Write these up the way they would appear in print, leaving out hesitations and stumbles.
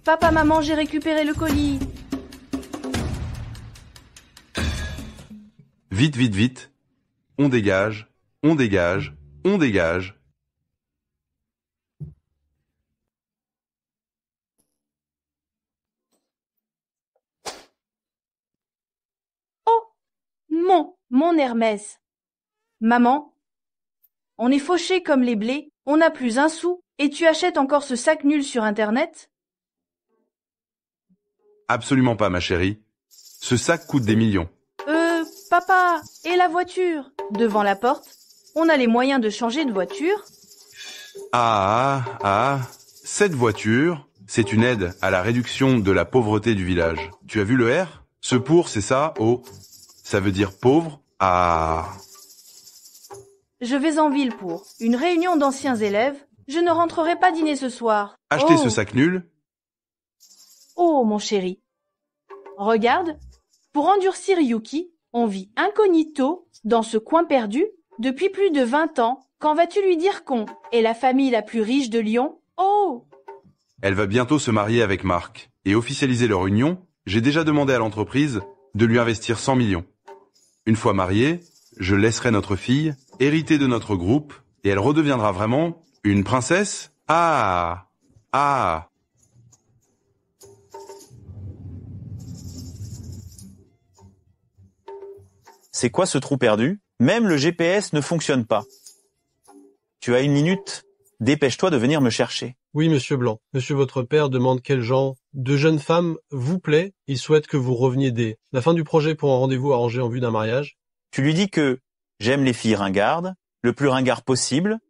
Papa, maman, j'ai récupéré le colis. Vite, vite, vite. On dégage, on dégage, on dégage. Oh, mon Hermès. Maman, on est fauchés comme les blés, on n'a plus un sou, et tu achètes encore ce sac nul sur Internet? Absolument pas, ma chérie. Ce sac coûte des millions. Papa, et la voiture? Devant la porte, on a les moyens de changer de voiture? Cette voiture, c'est une aide à la réduction de la pauvreté du village. Tu as vu le R? Ce pour, c'est ça, ça veut dire pauvre. Ah. Je vais en ville pour une réunion d'anciens élèves. Je ne rentrerai pas dîner ce soir. Acheter ce sac nul? Oh, mon chéri. Regarde, pour endurcir Yuki, on vit incognito dans ce coin perdu depuis plus de 20 ans. Qu'en vas-tu lui dire qu'on est la famille la plus riche de Lyon? Oh! Elle va bientôt se marier avec Marc. Et officialiser leur union, j'ai déjà demandé à l'entreprise de lui investir 100 millions. Une fois mariée, je laisserai notre fille hériter de notre groupe et elle redeviendra vraiment une princesse. Ah! C'est quoi ce trou perdu? Même le GPS ne fonctionne pas. Tu as 1 minute. Dépêche-toi de venir me chercher. Oui, monsieur Blanc. Monsieur votre père demande quel genre de jeune femme vous plaît. Il souhaite que vous reveniez dès la fin du projet pour un rendez-vous arrangé en vue d'un mariage. Tu lui dis que j'aime les filles ringardes, le plus ringard possible,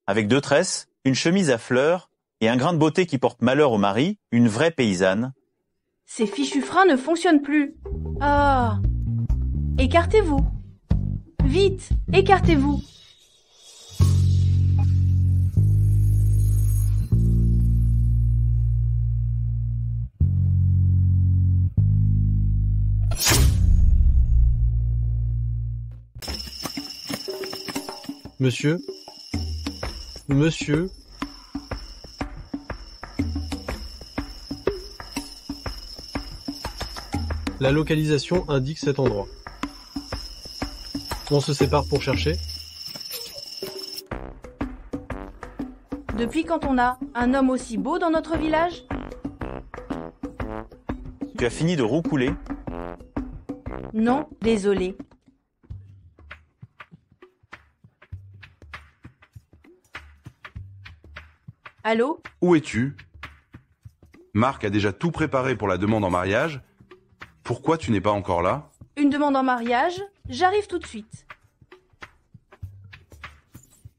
avec 2 tresses, une chemise à fleurs et un grain de beauté qui porte malheur au mari, une vraie paysanne. Ces fichus freins ne fonctionnent plus. Ah! Écartez-vous. Vite, écartez-vous. Monsieur. La localisation indique cet endroit. On se sépare pour chercher. Depuis quand on a un homme aussi beau dans notre village? Tu as fini de roucouler? Non, désolé. Allô? Où es-tu? Marc a déjà tout préparé pour la demande en mariage. Pourquoi tu n'es pas encore là? Une demande en mariage? J'arrive tout de suite.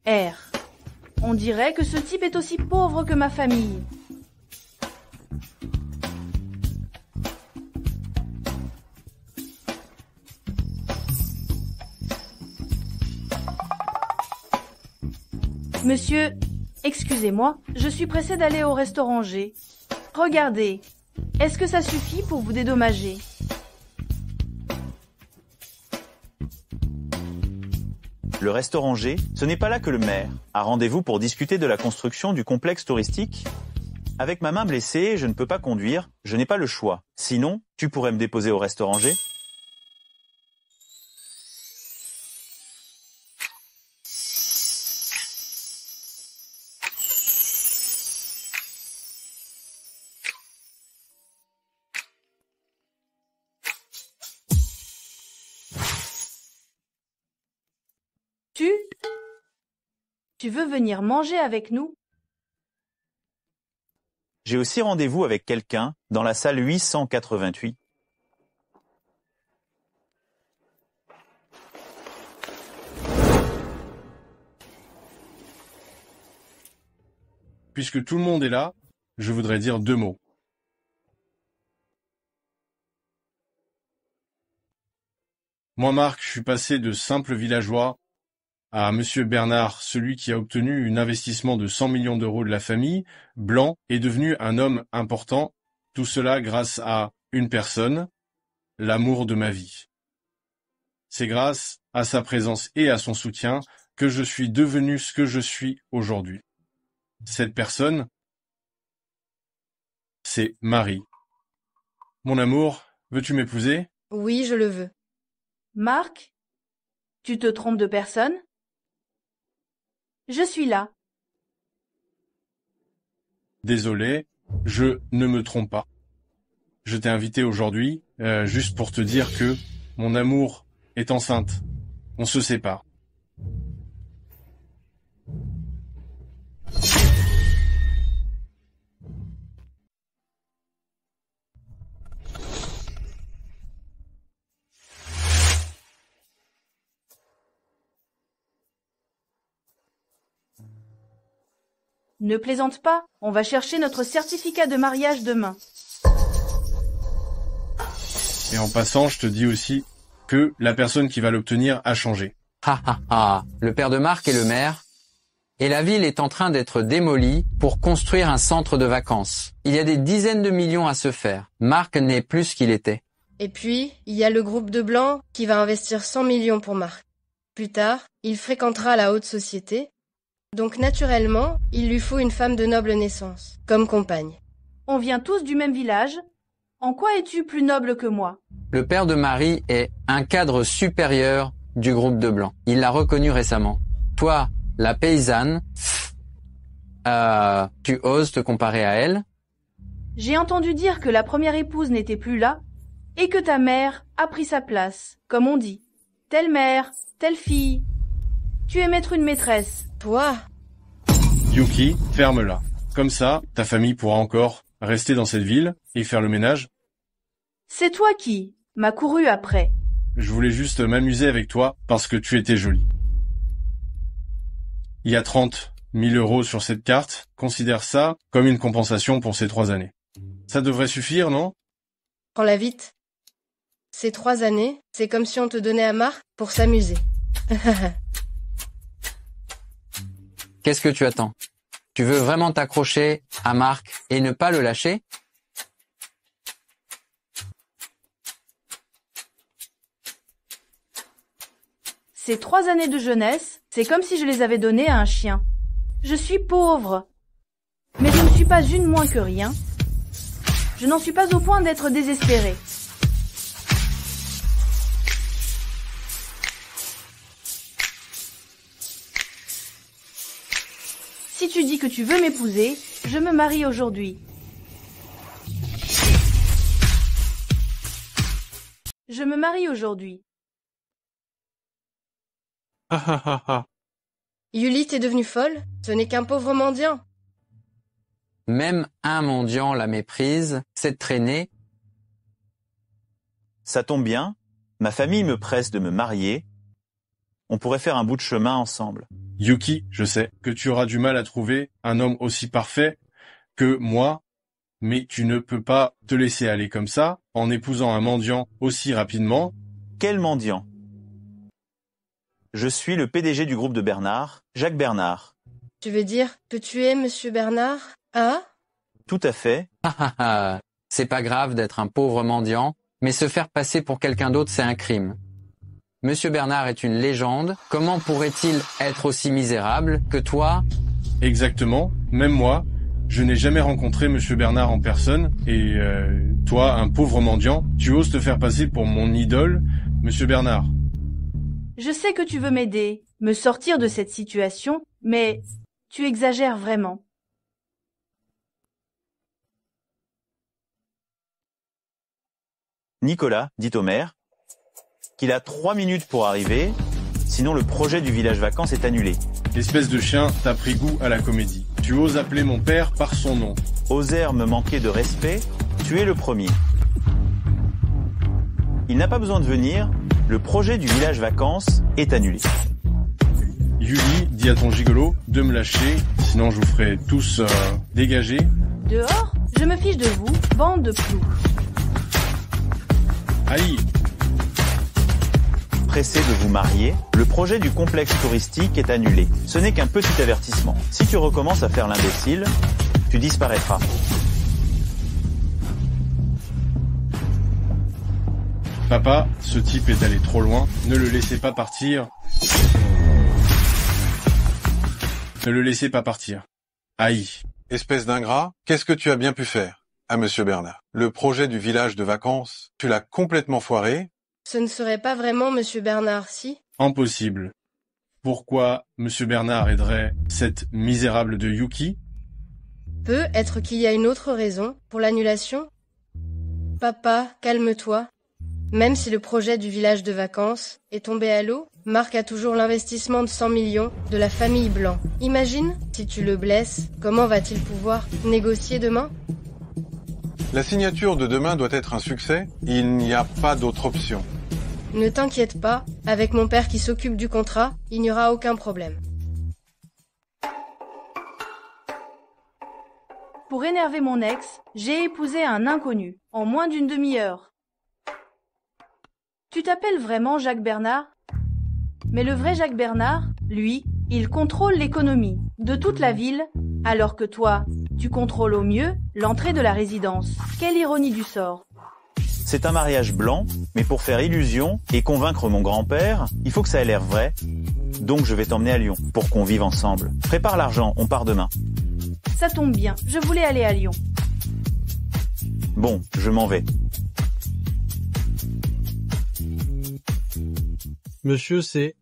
R. On dirait que ce type est aussi pauvre que ma famille. Monsieur, excusez-moi, je suis pressée d'aller au restaurant G. Regardez, est-ce que ça suffit pour vous dédommager? Le restaurant G, ce n'est pas là que le maire a rendez-vous pour discuter de la construction du complexe touristique. Avec ma main blessée, je ne peux pas conduire, je n'ai pas le choix. Sinon, tu pourrais me déposer au restaurant G? Tu veux venir manger avec nous? J'ai aussi rendez-vous avec quelqu'un dans la salle 888. Puisque tout le monde est là, je voudrais dire 2 mots. Moi, Marc, je suis passé de simple villageois à Monsieur Bernard, celui qui a obtenu un investissement de 100 millions d'euros de la famille, Blanc, est devenu un homme important, tout cela grâce à une personne, l'amour de ma vie. C'est grâce à sa présence et à son soutien que je suis devenu ce que je suis aujourd'hui. Cette personne, c'est Marie. Mon amour, veux-tu m'épouser? Oui, je le veux. Marc, tu te trompes de personne? Je suis là. Désolé, je ne me trompe pas. Je t'ai invité aujourd'hui, juste pour te dire que mon amour est enceinte. On se sépare. Ne plaisante pas, on va chercher notre certificat de mariage demain. Et en passant, je te dis aussi que la personne qui va l'obtenir a changé. Ha ha ha, le père de Marc est le maire, et la ville est en train d'être démolie pour construire un centre de vacances. Il y a des dizaines de millions à se faire. Marc n'est plus ce qu'il était. Et puis, il y a le groupe de Blanc qui va investir 100 millions pour Marc. Plus tard, il fréquentera la haute société. Donc naturellement, il lui faut une femme de noble naissance, comme compagne. On vient tous du même village. En quoi es-tu plus noble que moi? Le père de Marie est un cadre supérieur du groupe de Blanc. Il l'a reconnu récemment. Toi, la paysanne, tu oses te comparer à elle? J'ai entendu dire que la première épouse n'était plus là et que ta mère a pris sa place, comme on dit. Telle mère, telle fille. Tu es mettre une maîtresse. Toi? Yuki, ferme-la. Comme ça, ta famille pourra encore rester dans cette ville et faire le ménage. C'est toi qui m'as couru après. Je voulais juste m'amuser avec toi parce que tu étais jolie. Il y a 30 000 € sur cette carte. Considère ça comme une compensation pour ces 3 années. Ça devrait suffire, non? Prends-la vite. Ces 3 années, c'est comme si on te donnait à Marc pour s'amuser. Qu'est-ce que tu attends? Tu veux vraiment t'accrocher à Marc et ne pas le lâcher? Ces 3 années de jeunesse, c'est comme si je les avais données à un chien. Je suis pauvre, mais je ne suis pas une moins que rien. Je n'en suis pas au point d'être désespérée. Si tu dis que tu veux m'épouser, je me marie aujourd'hui. Je me marie aujourd'hui. Yuli, t'es devenue folle? Ce n'est qu'un pauvre mendiant. Même un mendiant la méprise, cette traînée. Ça tombe bien, ma famille me presse de me marier. On pourrait faire un bout de chemin ensemble. Yuki, je sais que tu auras du mal à trouver un homme aussi parfait que moi, mais tu ne peux pas te laisser aller comme ça en épousant un mendiant aussi rapidement. Quel mendiant? Je suis le PDG du groupe de Bernard, Jacques Bernard. Tu veux dire que tu es Monsieur Bernard? Ah? Tout à fait. C'est pas grave d'être un pauvre mendiant, mais se faire passer pour quelqu'un d'autre, c'est un crime. Monsieur Bernard est une légende. Comment pourrait-il être aussi misérable que toi? Exactement. Même moi, je n'ai jamais rencontré Monsieur Bernard en personne. Et toi, un pauvre mendiant, tu oses te faire passer pour mon idole, Monsieur Bernard. Je sais que tu veux m'aider, me sortir de cette situation, mais tu exagères vraiment. Nicolas dit au maire qu'il a 3 minutes pour arriver, sinon le projet du village vacances est annulé. Espèce de chien, t'as pris goût à la comédie. Tu oses appeler mon père par son nom. Oser me manquer de respect, tu es le premier. Il n'a pas besoin de venir, le projet du village vacances est annulé. Yuli, dis à ton gigolo de me lâcher, sinon je vous ferai tous dégager. Dehors, je me fiche de vous, bande de plous. Aïe! Pressé de vous marier, le projet du complexe touristique est annulé. Ce n'est qu'un petit avertissement. Si tu recommences à faire l'imbécile, tu disparaîtras. Papa, ce type est allé trop loin. Ne le laissez pas partir. Ne le laissez pas partir. Aïe. Espèce d'ingrat, qu'est-ce que tu as bien pu faire? à Monsieur Bernard. Le projet du village de vacances, tu l'as complètement foiré. Ce ne serait pas vraiment Monsieur Bernard, si? Impossible. Pourquoi Monsieur Bernard aiderait cette misérable de Yuki? Peut être qu'il y a une autre raison pour l'annulation? Papa, calme-toi. Même si le projet du village de vacances est tombé à l'eau, Marc a toujours l'investissement de 100 millions de la famille Blanc. Imagine, si tu le blesses, comment va-t-il pouvoir négocier demain? La signature de demain doit être un succès. Il n'y a pas d'autre option. Ne t'inquiète pas, avec mon père qui s'occupe du contrat, il n'y aura aucun problème. Pour énerver mon ex, j'ai épousé un inconnu, en moins d'une demi-heure. Tu t'appelles vraiment Jacques Bernard? Mais le vrai Jacques Bernard, lui, il contrôle l'économie de toute la ville, alors que toi, tu contrôles au mieux l'entrée de la résidence. Quelle ironie du sort. C'est un mariage blanc, mais pour faire illusion et convaincre mon grand-père, il faut que ça ait l'air vrai. Donc je vais t'emmener à Lyon, pour qu'on vive ensemble. Prépare l'argent, on part demain. Ça tombe bien, je voulais aller à Lyon. Bon, je m'en vais. Monsieur C.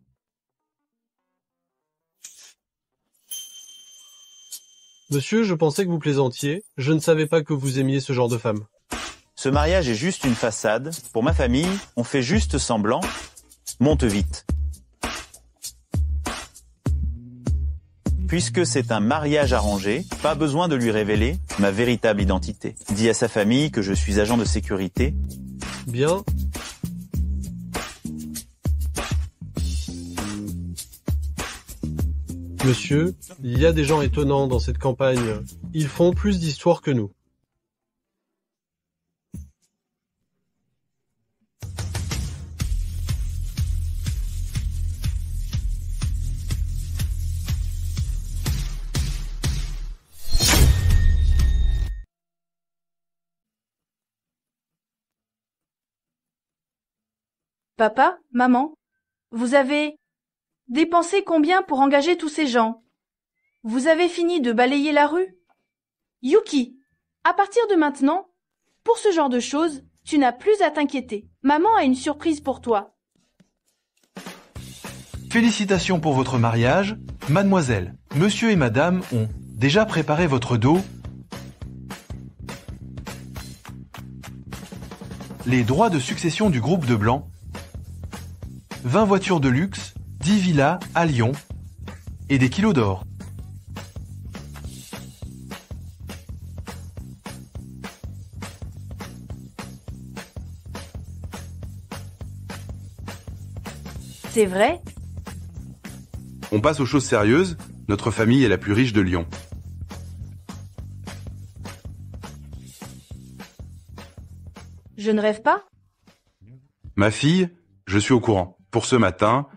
Monsieur, je pensais que vous plaisantiez. Je ne savais pas que vous aimiez ce genre de femme. Ce mariage est juste une façade. Pour ma famille, on fait juste semblant. Monte vite. Puisque c'est un mariage arrangé, pas besoin de lui révéler ma véritable identité. Dis à sa famille que je suis agent de sécurité. Bien. Monsieur, il y a des gens étonnants dans cette campagne. Ils font plus d'histoires que nous. Papa, maman, vous avez dépensé combien pour engager tous ces gens? Vous avez fini de balayer la rue? Yuki, à partir de maintenant, pour ce genre de choses, tu n'as plus à t'inquiéter. Maman a une surprise pour toi. Félicitations pour votre mariage. Mademoiselle, monsieur et madame ont déjà préparé votre dos. Les droits de succession du groupe de Blanc. 20 voitures de luxe, 10 villas à Lyon et des kilos d'or. C'est vrai? On passe aux choses sérieuses. Notre famille est la plus riche de Lyon. Je ne rêve pas? Ma fille, je suis au courant. Pour ce matin,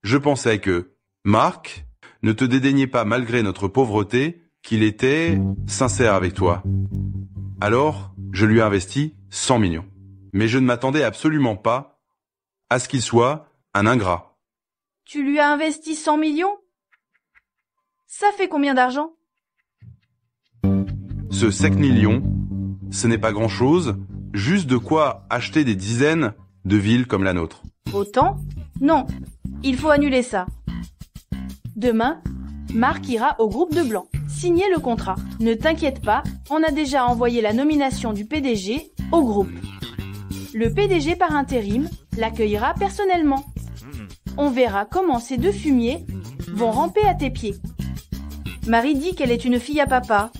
je pensais que Marc ne te dédaignait pas malgré notre pauvreté, qu'il était sincère avec toi. Alors, je lui ai investi 100 millions. Mais je ne m'attendais absolument pas à ce qu'il soit un ingrat. Tu lui as investi 100 millions? Ça fait combien d'argent? Ce sec million, ce n'est pas grand-chose, juste de quoi acheter des dizaines de villes comme la nôtre. Autant? Non, il faut annuler ça. Demain, Marc ira au groupe de Blanc, signer le contrat. Ne t'inquiète pas, on a déjà envoyé la nomination du PDG au groupe. Le PDG par intérim l'accueillera personnellement. On verra comment ces deux fumiers vont ramper à tes pieds. Marie dit qu'elle est une fille à papa.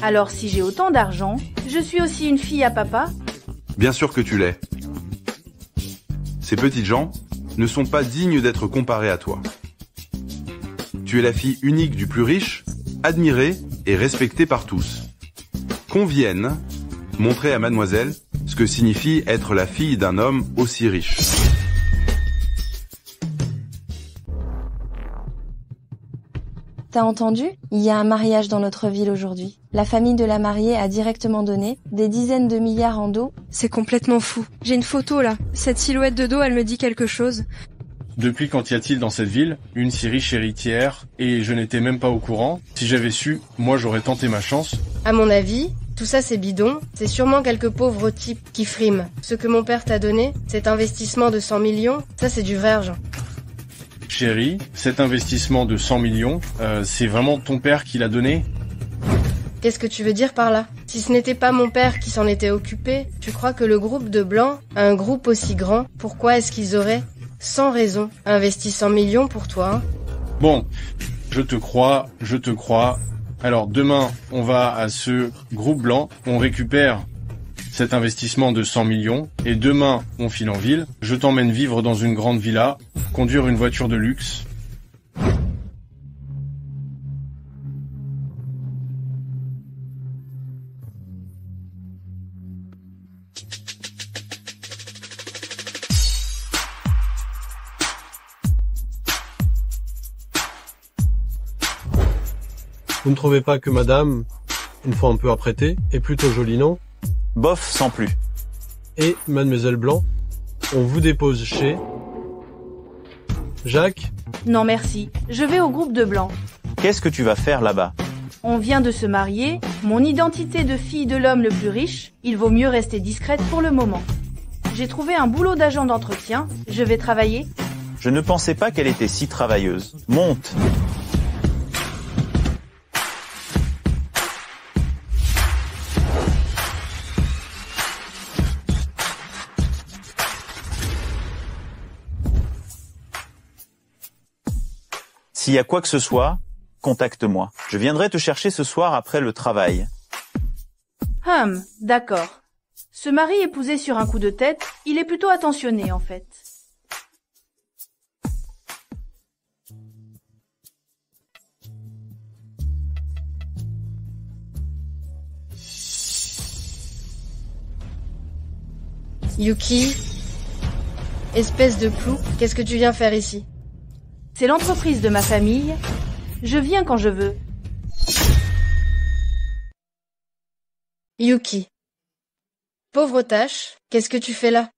Alors si j'ai autant d'argent, je suis aussi une fille à papa? Bien sûr que tu l'es. Ces petites gens ne sont pas dignes d'être comparés à toi. Tu es la fille unique du plus riche, admirée et respectée par tous. Qu'on vienne montrer à mademoiselle ce que signifie être la fille d'un homme aussi riche. T'as entendu? Il y a un mariage dans notre ville aujourd'hui. La famille de la mariée a directement donné des dizaines de milliards en dos. C'est complètement fou. J'ai une photo là. Cette silhouette de dos, elle me dit quelque chose. Depuis quand y a-t-il dans cette ville une si riche héritière et je n'étais même pas au courant? Si j'avais su, moi j'aurais tenté ma chance. À mon avis, Tout ça c'est bidon, c'est sûrement quelques pauvres types qui friment. Ce que mon père t'a donné, cet investissement de 100 millions, ça c'est du vrai argent. Chérie, cet investissement de 100 millions, c'est vraiment ton père qui l'a donné? Qu'est-ce que tu veux dire par là? Si ce n'était pas mon père qui s'en était occupé, tu crois que le groupe de Blancs, un groupe aussi grand, pourquoi est-ce qu'ils auraient, sans raison, investi 100 millions pour toi, hein? Bon, je te crois. Alors demain, on va à ce groupe blanc, on récupère cet investissement de 100 millions, et demain, on file en ville, je t'emmène vivre dans une grande villa, conduire une voiture de luxe. Vous ne trouvez pas que madame, une fois un peu apprêtée, est plutôt jolie, non? Bof, sans plus. Et mademoiselle Blanc, on vous dépose chez... Jacques? Non merci, je vais au groupe de Blancs. Qu'est-ce que tu vas faire là-bas? On vient de se marier, mon identité de fille de l'homme le plus riche, il vaut mieux rester discrète pour le moment. J'ai trouvé un boulot d'agent d'entretien, je vais travailler. Je ne pensais pas qu'elle était si travailleuse. Monte! S'il y a quoi que ce soit, contacte-moi. Je viendrai te chercher ce soir après le travail. D'accord. Ce mari épousé sur un coup de tête, il est plutôt attentionné en fait. Yuki, espèce de plou, qu'est-ce que tu viens faire ici? C'est l'entreprise de ma famille. Je viens quand je veux. Yuki. Pauvre tâche, qu'est-ce que tu fais là?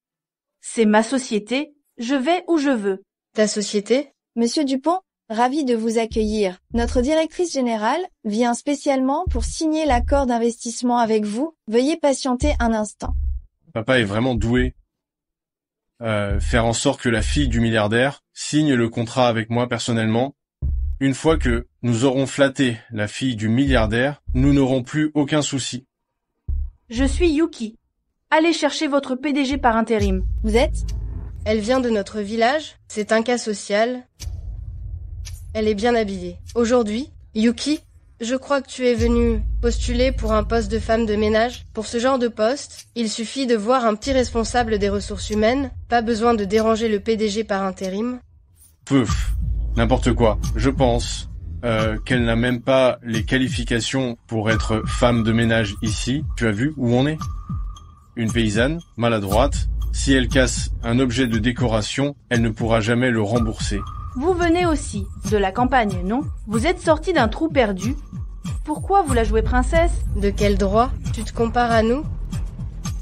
C'est ma société, je vais où je veux. Ta société? Monsieur Dupont, ravi de vous accueillir. Notre directrice générale vient spécialement pour signer l'accord d'investissement avec vous. Veuillez patienter un instant. Papa est vraiment doué. Faire en sorte que la fille du milliardaire signe le contrat avec moi personnellement. Une fois que nous aurons flatté la fille du milliardaire, nous n'aurons plus aucun souci. Je suis Yuki. Allez chercher votre PDG par intérim. Vous êtes? Elle vient de notre village, c'est un cas social. Elle est bien habillée. Aujourd'hui, Yuki, je crois que tu es venue postuler pour un poste de femme de ménage. Pour ce genre de poste, il suffit de voir un petit responsable des ressources humaines, pas besoin de déranger le PDG par intérim. N'importe quoi. Je pense qu'elle n'a même pas les qualifications pour être femme de ménage ici. Tu as vu où on est? Une paysanne, maladroite. Si elle casse un objet de décoration, elle ne pourra jamais le rembourser. Vous venez aussi de la campagne, non? Vous êtes sorti d'un trou perdu. Pourquoi vous la jouez princesse? De quel droit? Tu te compares à nous?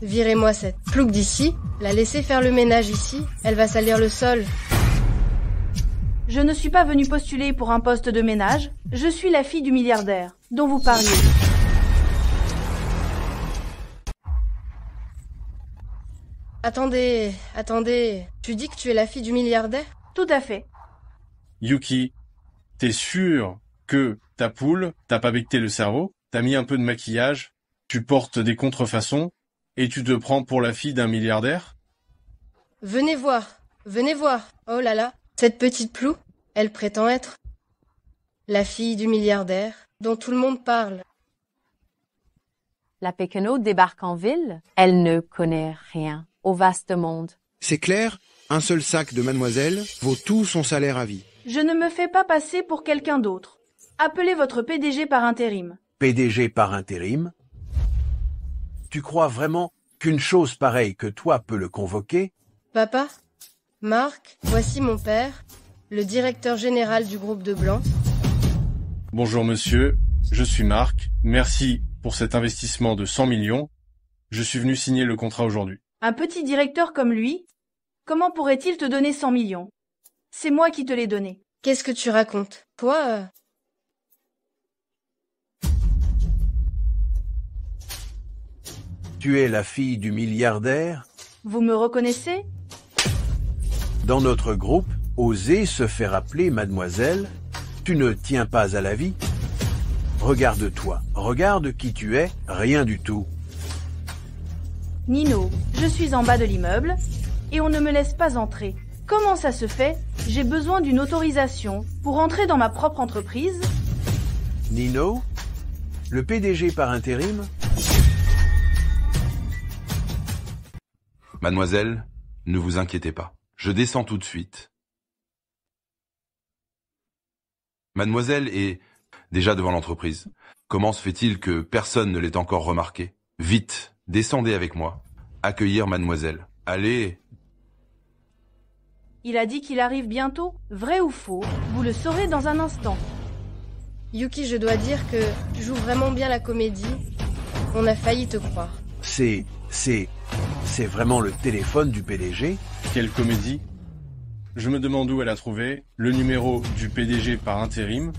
Virez-moi cette plouque d'ici. La laissez faire le ménage ici. Elle va salir le sol. Je ne suis pas venue postuler pour un poste de ménage. Je suis la fille du milliardaire, dont vous parliez. Attendez. Tu dis que tu es la fille du milliardaire? Tout à fait. Yuki, t'es sûr que ta poule t'a pas becté le cerveau? T'as mis un peu de maquillage, tu portes des contrefaçons, et tu te prends pour la fille d'un milliardaire? Venez voir. Oh là là, cette petite plou, elle prétend être la fille du milliardaire dont tout le monde parle. La Péquenot débarque en ville. Elle ne connaît rien au vaste monde. C'est clair, un seul sac de mademoiselle vaut tout son salaire à vie. Je ne me fais pas passer pour quelqu'un d'autre. Appelez votre PDG par intérim. PDG par intérim? Tu crois vraiment qu'une chose pareille que toi peut le convoquer? Papa, Marc, voici mon père, le directeur général du groupe de Blancs. Bonjour monsieur, je suis Marc. Merci pour cet investissement de 100 millions. Je suis venu signer le contrat aujourd'hui. Un petit directeur comme lui, comment pourrait-il te donner 100 millions? C'est moi qui te l'ai donné. Qu'est-ce que tu racontes? Toi, Tu es la fille du milliardaire? Vous me reconnaissez? Dans notre groupe, oser se faire appeler mademoiselle? Tu ne tiens pas à la vie? Regarde-toi, regarde qui tu es, rien du tout. Nino, je suis en bas de l'immeuble et on ne me laisse pas entrer. Comment ça se fait? J'ai besoin d'une autorisation pour entrer dans ma propre entreprise. Nino? Le PDG par intérim? Mademoiselle, ne vous inquiétez pas. Je descends tout de suite. Mademoiselle est déjà devant l'entreprise. Comment se fait-il que personne ne l'ait encore remarqué? Vite, descendez avec moi. Accueillir mademoiselle. Allez. Il a dit qu'il arrive bientôt. Vrai ou faux? Vous le saurez dans un instant. Yuki, je dois dire que tu joues vraiment bien la comédie. On a failli te croire. C'est vraiment le téléphone du PDG? Quelle comédie? Je me demande où elle a trouvé le numéro du PDG par intérim,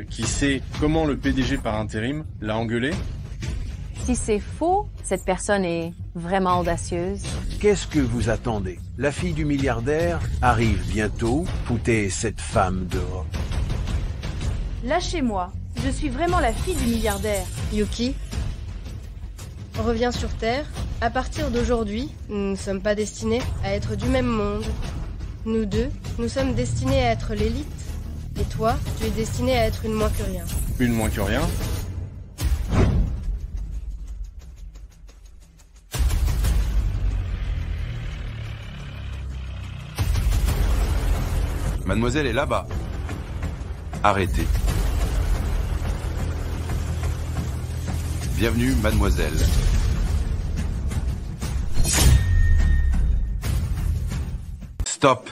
qui sait comment le PDG par intérim l'a engueulé. Si c'est faux, cette personne est vraiment audacieuse. Qu'est-ce que vous attendez? La fille du milliardaire arrive bientôt, foutez cette femme dehors. Lâchez-moi, je suis vraiment la fille du milliardaire. Yuki, reviens sur Terre. À partir d'aujourd'hui, nous ne sommes pas destinés à être du même monde. Nous deux, nous sommes destinés à être l'élite. Et toi, tu es destiné à être une moins que rien. Une moins que rien? Mademoiselle est là-bas. Arrêtez. Bienvenue, mademoiselle. Stop.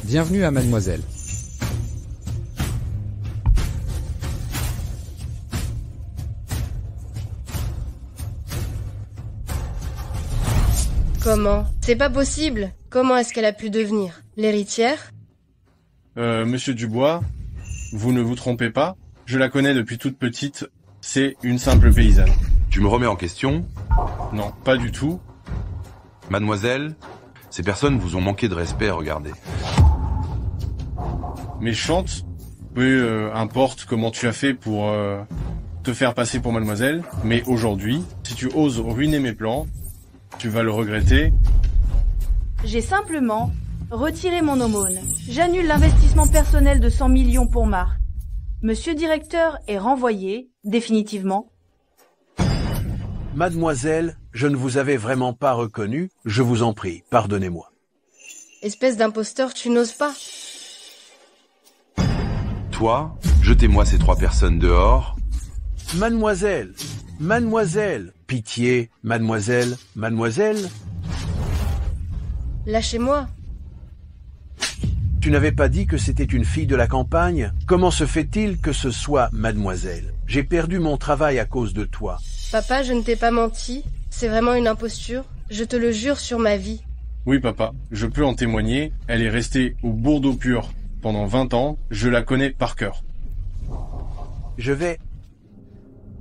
Bienvenue à mademoiselle. Comment? C'est pas possible. Comment est-ce qu'elle a pu devenir l'héritière? Monsieur Dubois, vous ne vous trompez pas. Je la connais depuis toute petite. C'est une simple paysanne. Tu me remets en question? Non, pas du tout. Mademoiselle, ces personnes vous ont manqué de respect, regardez. Méchante? Peu importe comment tu as fait pour te faire passer pour mademoiselle. Mais aujourd'hui, si tu oses ruiner mes plans, tu vas le regretter. J'ai simplement retiré mon aumône. J'annule l'investissement personnel de 100 millions pour Marc. Monsieur directeur est renvoyé, définitivement. Mademoiselle, je ne vous avais vraiment pas reconnu, je vous en prie, pardonnez-moi. Espèce d'imposteur, tu n'oses pas. Toi, jetez-moi ces 3 personnes dehors. Mademoiselle, mademoiselle, pitié, mademoiselle, mademoiselle. Lâchez-moi. Tu n'avais pas dit que c'était une fille de la campagne? Comment se fait-il que ce soit mademoiselle? J'ai perdu mon travail à cause de toi. Papa, je ne t'ai pas menti. C'est vraiment une imposture. Je te le jure sur ma vie. Oui, papa, je peux en témoigner. Elle est restée au Bourdeau pur pendant 20 ans. Je la connais par cœur. Je vais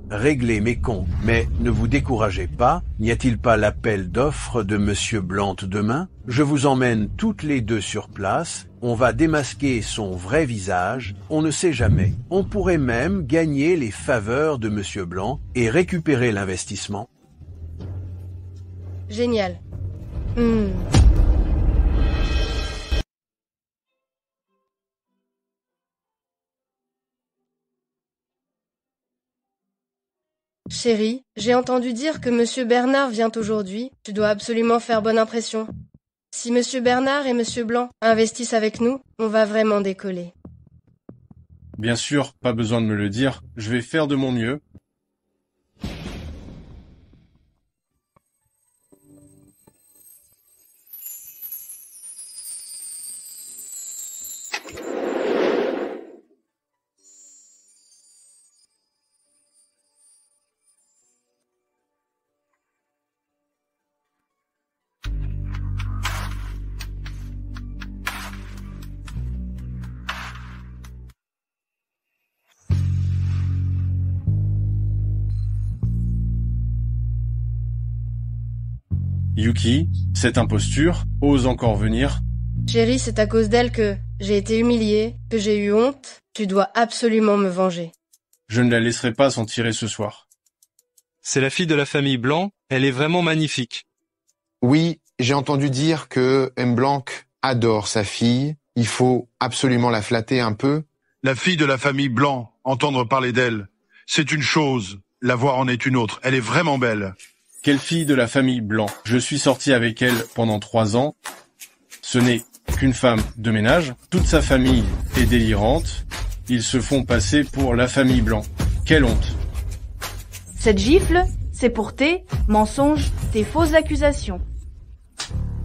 régler mes comptes, mais ne vous découragez pas. N'y a-t-il pas l'appel d'offres de Monsieur Blanc demain? Je vous emmène toutes les deux sur place. On va démasquer son vrai visage. On ne sait jamais. On pourrait même gagner les faveurs de Monsieur Blanc et récupérer l'investissement. Génial. Chérie, j'ai entendu dire que Monsieur Bernard vient aujourd'hui. Tu dois absolument faire bonne impression. Si Monsieur Bernard et Monsieur Blanc investissent avec nous, on va vraiment décoller. Bien sûr, pas besoin de me le dire. Je vais faire de mon mieux. Yuki, cette imposture, ose encore venir. Chérie, c'est à cause d'elle que j'ai été humiliée, que j'ai eu honte. Tu dois absolument me venger. Je ne la laisserai pas s'en tirer ce soir. C'est la fille de la famille Blanc, elle est vraiment magnifique. Oui, j'ai entendu dire que M. Blanc adore sa fille. Il faut absolument la flatter un peu. La fille de la famille Blanc, entendre parler d'elle, c'est une chose, la voir en est une autre. Elle est vraiment belle. Quelle fille de la famille Blanc? Je suis sorti avec elle pendant 3 ans. Ce n'est qu'une femme de ménage. Toute sa famille est délirante. Ils se font passer pour la famille Blanc. Quelle honte! Cette gifle, c'est pour tes mensonges, tes fausses accusations.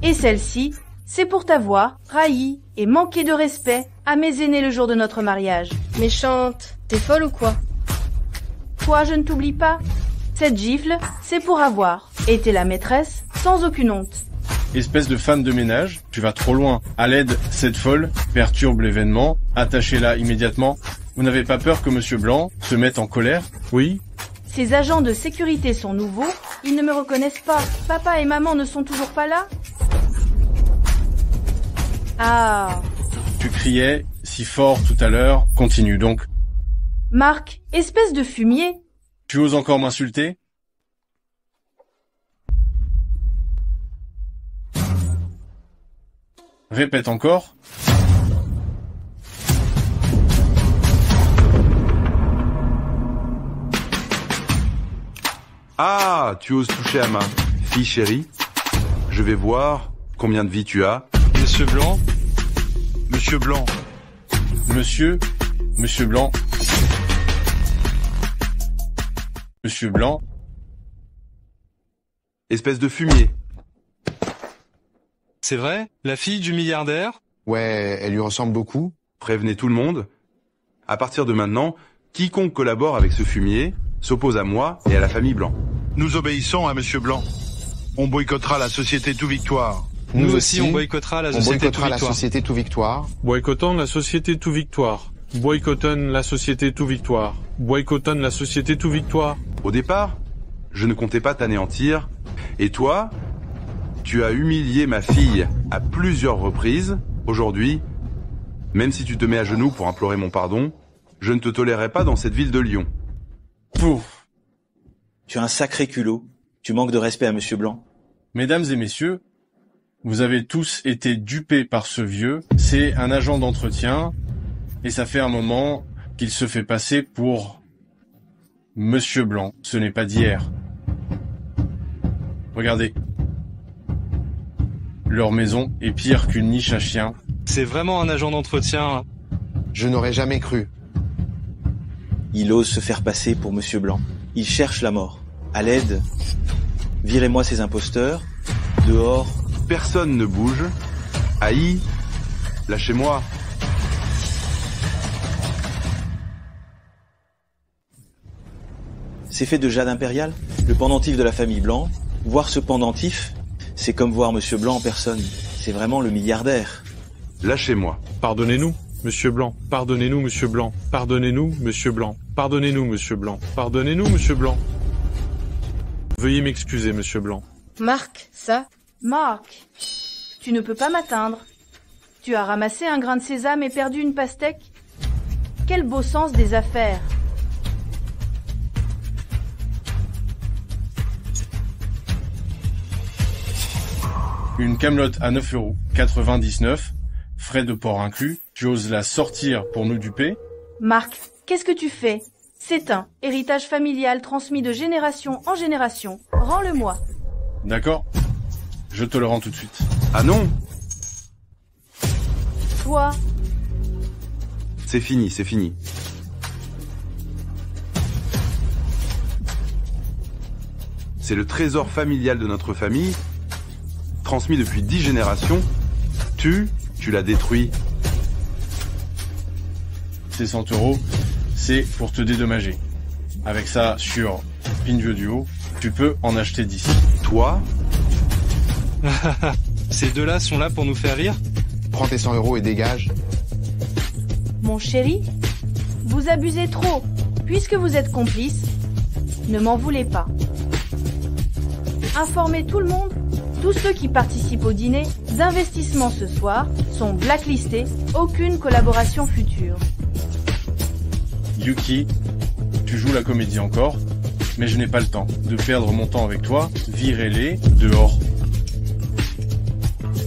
Et celle-ci, c'est pour t'avoir trahi et manqué de respect à mes aînés le jour de notre mariage. Méchante, t'es folle ou quoi? Toi, je ne t'oublie pas. Cette gifle, c'est pour avoir été la maîtresse sans aucune honte. Espèce de femme de ménage, tu vas trop loin. À l'aide, cette folle perturbe l'événement. Attachez-la immédiatement. Vous n'avez pas peur que Monsieur Blanc se mette en colère? Oui. Ces agents de sécurité sont nouveaux. Ils ne me reconnaissent pas. Papa et maman ne sont toujours pas là? Ah. Tu criais si fort tout à l'heure. Continue donc. Marc, espèce de fumier. Tu oses encore m'insulter? Répète encore. Ah, tu oses toucher à ma fille chérie. Je vais voir combien de vie tu as. Monsieur Blanc? Monsieur Blanc. Monsieur Blanc. Monsieur Blanc. Espèce de fumier. C'est vrai? La fille du milliardaire? Ouais, elle lui ressemble beaucoup. Prévenez tout le monde. À partir de maintenant, quiconque collabore avec ce fumier s'oppose à moi et à la famille Blanc. Nous obéissons à Monsieur Blanc. On boycottera la société Tout Victoire. Nous aussi, on boycottera la société Tout Victoire. La société Tout Victoire. Boycottons la société Tout Victoire. Boycottons la société Tout Victoire. Boycottons la société Tout Victoire. Au départ, je ne comptais pas t'anéantir. Et toi, tu as humilié ma fille à plusieurs reprises. Aujourd'hui, même si tu te mets à genoux pour implorer mon pardon, je ne te tolérerai pas dans cette ville de Lyon. Pouf. Tu as un sacré culot. Tu manques de respect à Monsieur Blanc. Mesdames et messieurs, vous avez tous été dupés par ce vieux. C'est un agent d'entretien. Et ça fait un moment qu'il se fait passer pour Monsieur Blanc. Ce n'est pas d'hier. Regardez. Leur maison est pire qu'une niche à chiens. C'est vraiment un agent d'entretien. Je n'aurais jamais cru. Il ose se faire passer pour Monsieur Blanc. Il cherche la mort. À l'aide, virez-moi ces imposteurs. Dehors. Personne ne bouge. Haï, lâchez-moi. C'est fait de jade impérial, le pendentif de la famille Blanc. Voir ce pendentif, c'est comme voir Monsieur Blanc en personne. C'est vraiment le milliardaire. Lâchez-moi. Pardonnez-nous, Monsieur Blanc. Pardonnez-nous, Monsieur Blanc. Pardonnez-nous, Monsieur Blanc. Pardonnez-nous, Monsieur Blanc. Pardonnez-nous, Monsieur Blanc. Veuillez m'excuser, Monsieur Blanc. Marc, ça? Marc, tu ne peux pas m'atteindre. Tu as ramassé un grain de sésame et perdu une pastèque? Quel beau sens des affaires! Une camelote à 9,99 €, frais de port inclus. Tu oses la sortir pour nous duper? Marc, qu'est-ce que tu fais? C'est un héritage familial transmis de génération en génération. Rends-le-moi. D'accord. Je te le rends tout de suite. Ah non! Toi? C'est fini, c'est fini. C'est le trésor familial de notre famille, transmis depuis 10 générations. Tu l'as détruit. Ces 100 €, c'est pour te dédommager. Avec ça, sur Pinvio Duo, tu peux en acheter 10. Toi? Ces deux-là sont là pour nous faire rire? Prends tes 100 € et dégage. Mon chéri, vous abusez trop. Puisque vous êtes complice, ne m'en voulez pas. Informez tout le monde Tous ceux qui participent au dîner d'investissement ce soir sont blacklistés, aucune collaboration future. Yuki, tu joues la comédie encore, mais je n'ai pas le temps de perdre mon temps avec toi. Virez-les dehors.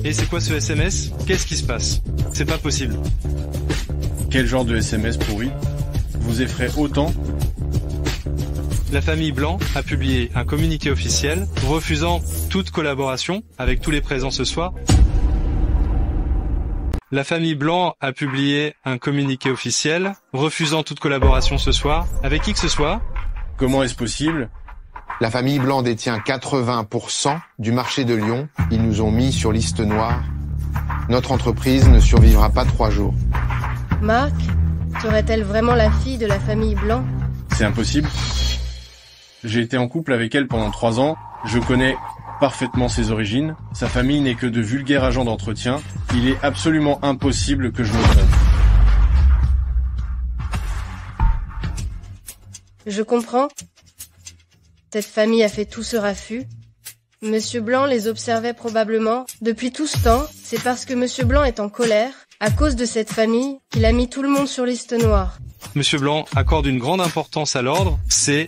Et c'est quoi ce SMS? Qu'est-ce qui se passe? C'est pas possible. Quel genre de SMS pourri vous effraie autant? La famille Blanc a publié un communiqué officiel refusant toute collaboration avec tous les présents ce soir. La famille Blanc a publié un communiqué officiel refusant toute collaboration ce soir avec qui que ce soit. Comment est-ce possible? La famille Blanc détient 80% du marché de Lyon. Ils nous ont mis sur liste noire. Notre entreprise ne survivra pas 3 jours. Marc, serait-elle vraiment la fille de la famille Blanc? C'est impossible. J'ai été en couple avec elle pendant 3 ans. Je connais parfaitement ses origines. Sa famille n'est que de vulgaires agents d'entretien. Il est absolument impossible que je me trompe. Je comprends. Cette famille a fait tout ce raffut. Monsieur Blanc les observait probablement. Depuis tout ce temps, c'est parce que Monsieur Blanc est en colère, à cause de cette famille, qu'il a mis tout le monde sur liste noire. Monsieur Blanc accorde une grande importance à l'ordre, c'est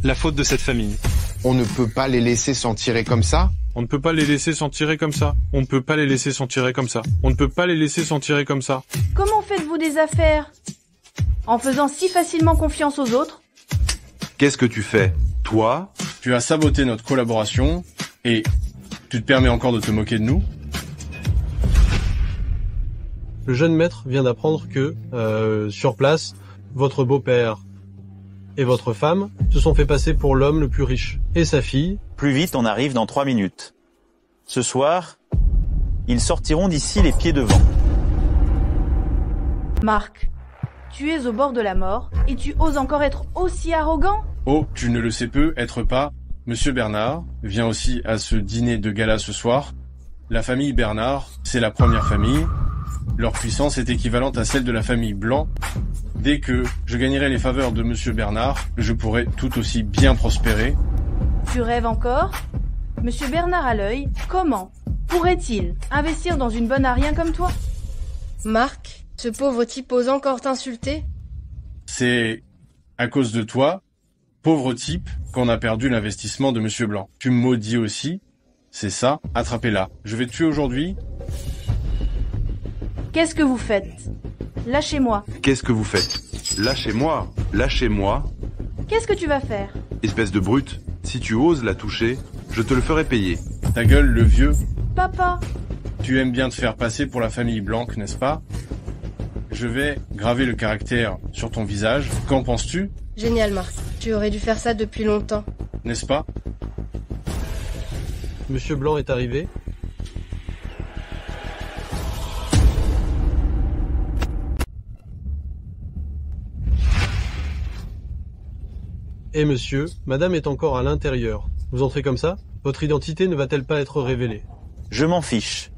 la faute de cette famille. On ne peut pas les laisser s'en tirer comme ça. On ne peut pas les laisser s'en tirer comme ça. On ne peut pas les laisser s'en tirer comme ça. On ne peut pas les laisser s'en tirer comme ça. Comment faites-vous des affaires? En faisant si facilement confiance aux autres? Qu'est-ce que tu fais? Toi? Tu as saboté notre collaboration et tu te permets encore de te moquer de nous? Le jeune maître vient d'apprendre que, sur place, votre beau-père et votre femme se sont fait passer pour l'homme le plus riche. Et sa fille... Plus vite, on arrive dans 3 minutes. Ce soir, ils sortiront d'ici les pieds devant. Marc, tu es au bord de la mort et tu oses encore être aussi arrogant? Oh, tu ne le sais peu, être pas. Monsieur Bernard vient aussi à ce dîner de gala ce soir. La famille Bernard, c'est la première famille. Leur puissance est équivalente à celle de la famille Blanc. Dès que je gagnerai les faveurs de Monsieur Bernard, je pourrai tout aussi bien prospérer. Tu rêves encore? Monsieur Bernard à l'œil, comment pourrait-il investir dans une bonne à rien comme toi? Marc, ce pauvre type ose encore t'insulter? C'est à cause de toi, pauvre type, qu'on a perdu l'investissement de Monsieur Blanc. Tu me maudis aussi, c'est ça, attrapez-la. Je vais te tuer aujourd'hui. Qu'est-ce que vous faites? Lâchez-moi. Qu'est-ce que vous faites? Lâchez-moi. Lâchez-moi. Qu'est-ce que tu vas faire? Espèce de brute, si tu oses la toucher, je te le ferai payer. Ta gueule, le vieux. Papa. Tu aimes bien te faire passer pour la famille Blanc, n'est-ce pas? Je vais graver le caractère sur ton visage. Qu'en penses-tu? Génial, Marc. Tu aurais dû faire ça depuis longtemps. N'est-ce pas? Monsieur Blanc est arrivé. Et monsieur, madame est encore à l'intérieur. Vous entrez comme ça? Votre identité ne va-t-elle pas être révélée? Je m'en fiche.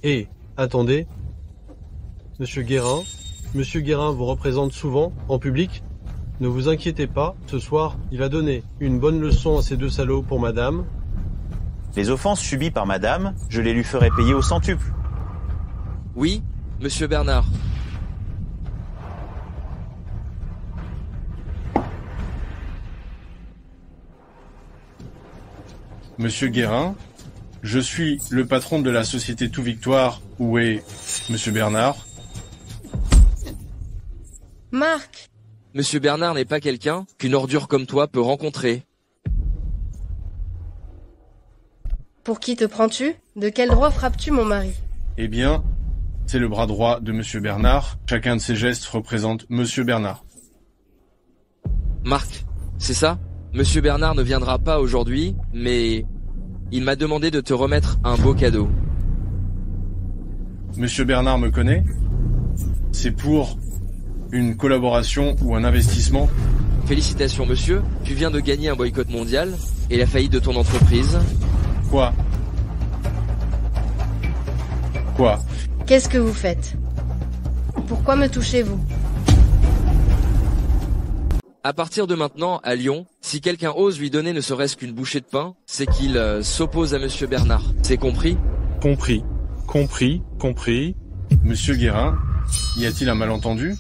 Et, attendez, Monsieur Guérin vous représente souvent, en public. Ne vous inquiétez pas, ce soir, il va donner une bonne leçon à ces 2 salauds pour madame. Les offenses subies par madame, je les lui ferai payer au centuple. Oui, Monsieur Bernard. Monsieur Guérin, je suis le patron de la société Tout Victoire. Où est Monsieur Bernard? Marc! Monsieur Bernard n'est pas quelqu'un qu'une ordure comme toi peut rencontrer. Pour qui te prends-tu? De quel droit frappes-tu mon mari? Eh bien, c'est le bras droit de Monsieur Bernard. Chacun de ses gestes représente Monsieur Bernard. Marc, c'est ça? Monsieur Bernard ne viendra pas aujourd'hui, mais il m'a demandé de te remettre un beau cadeau. Monsieur Bernard me connaît? C'est pour une collaboration ou un investissement? Félicitations monsieur, tu viens de gagner un boycott mondial et la faillite de ton entreprise. Quoi? Quoi? Qu'est-ce que vous faites? Pourquoi me touchez-vous? À partir de maintenant, à Lyon, Si quelqu'un ose lui donner ne serait-ce qu'une bouchée de pain, c'est qu'il s'oppose à Monsieur Bernard. C'est compris? Compris. Compris. Compris. Monsieur Guérin, y a-t-il un malentendu?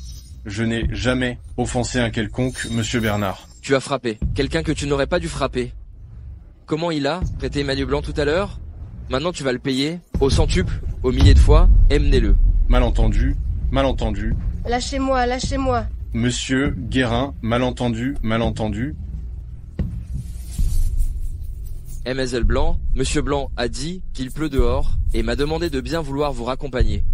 Je n'ai jamais offensé un quelconque Monsieur Bernard. Tu as frappé. Quelqu'un que tu n'aurais pas dû frapper. Comment il a prêté Manu Blanc tout à l'heure? Maintenant tu vas le payer, au centuple, au millier de fois, emmenez-le. Malentendu, malentendu. Lâchez-moi, lâchez-moi. Monsieur Guérin, malentendu, malentendu. Mademoiselle Blanc, Monsieur Blanc a dit qu'il pleut dehors et m'a demandé de bien vouloir vous raccompagner.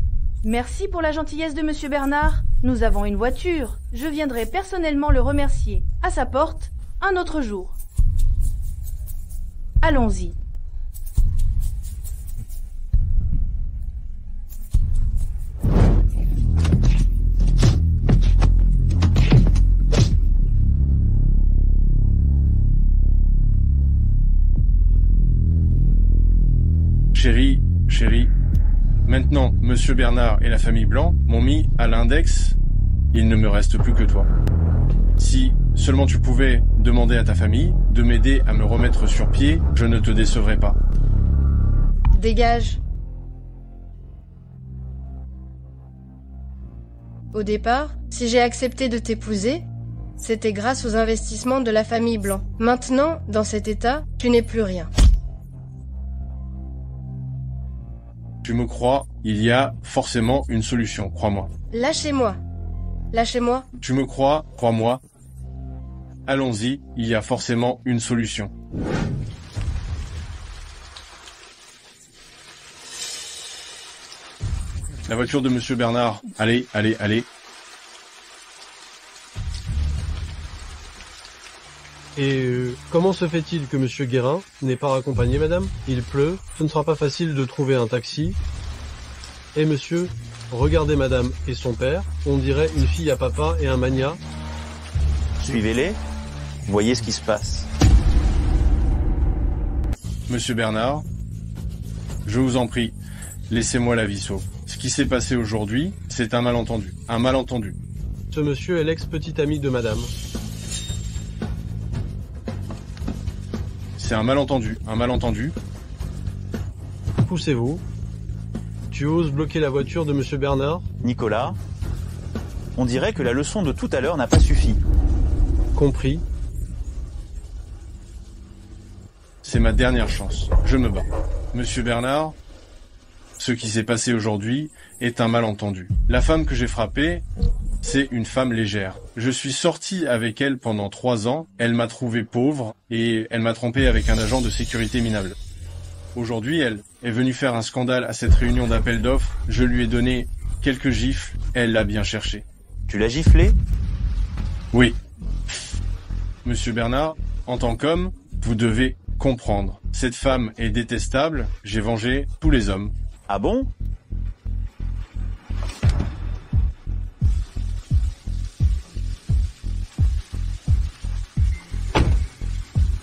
Merci pour la gentillesse de Monsieur Bernard. Nous avons une voiture. Je viendrai personnellement le remercier. À sa porte, un autre jour. Allons-y. Chérie, chérie, maintenant, Monsieur Bernard et la famille Blanc m'ont mis à l'index. Il ne me reste plus que toi. Si seulement tu pouvais demander à ta famille de m'aider à me remettre sur pied, je ne te décevrais pas. Dégage. Au départ, si j'ai accepté de t'épouser, c'était grâce aux investissements de la famille Blanc. Maintenant, dans cet état, tu n'es plus rien. Tu me crois, il y a forcément une solution, crois-moi. Lâchez-moi. Lâchez-moi. Tu me crois, crois-moi. Allons-y, il y a forcément une solution. La voiture de Monsieur Bernard. Allez, allez, allez. Et comment se fait-il que Monsieur Guérin n'ait pas raccompagné madame? Il pleut, ce ne sera pas facile de trouver un taxi. Et monsieur, regardez madame et son père, on dirait une fille à papa et un magnat. Suivez-les, voyez ce qui se passe. Monsieur Bernard, je vous en prie, laissez-moi la vie sauve. Ce qui s'est passé aujourd'hui, c'est un malentendu. Un malentendu. Ce monsieur est l'ex-petit ami de madame. C'est un malentendu. Un malentendu. Poussez-vous. Tu oses bloquer la voiture de Monsieur Bernard? Nicolas, on dirait que la leçon de tout à l'heure n'a pas suffi. Compris. C'est ma dernière chance. Je me bats. Monsieur Bernard, ce qui s'est passé aujourd'hui est un malentendu. La femme que j'ai frappée, c'est une femme légère. Je suis sorti avec elle pendant 3 ans, elle m'a trouvé pauvre et elle m'a trompé avec un agent de sécurité minable. Aujourd'hui, elle est venue faire un scandale à cette réunion d'appel d'offres, je lui ai donné quelques gifles, elle l'a bien cherché. Tu l'as giflé? Oui. Monsieur Bernard, en tant qu'homme, vous devez comprendre. Cette femme est détestable, j'ai vengé tous les hommes. Ah bon?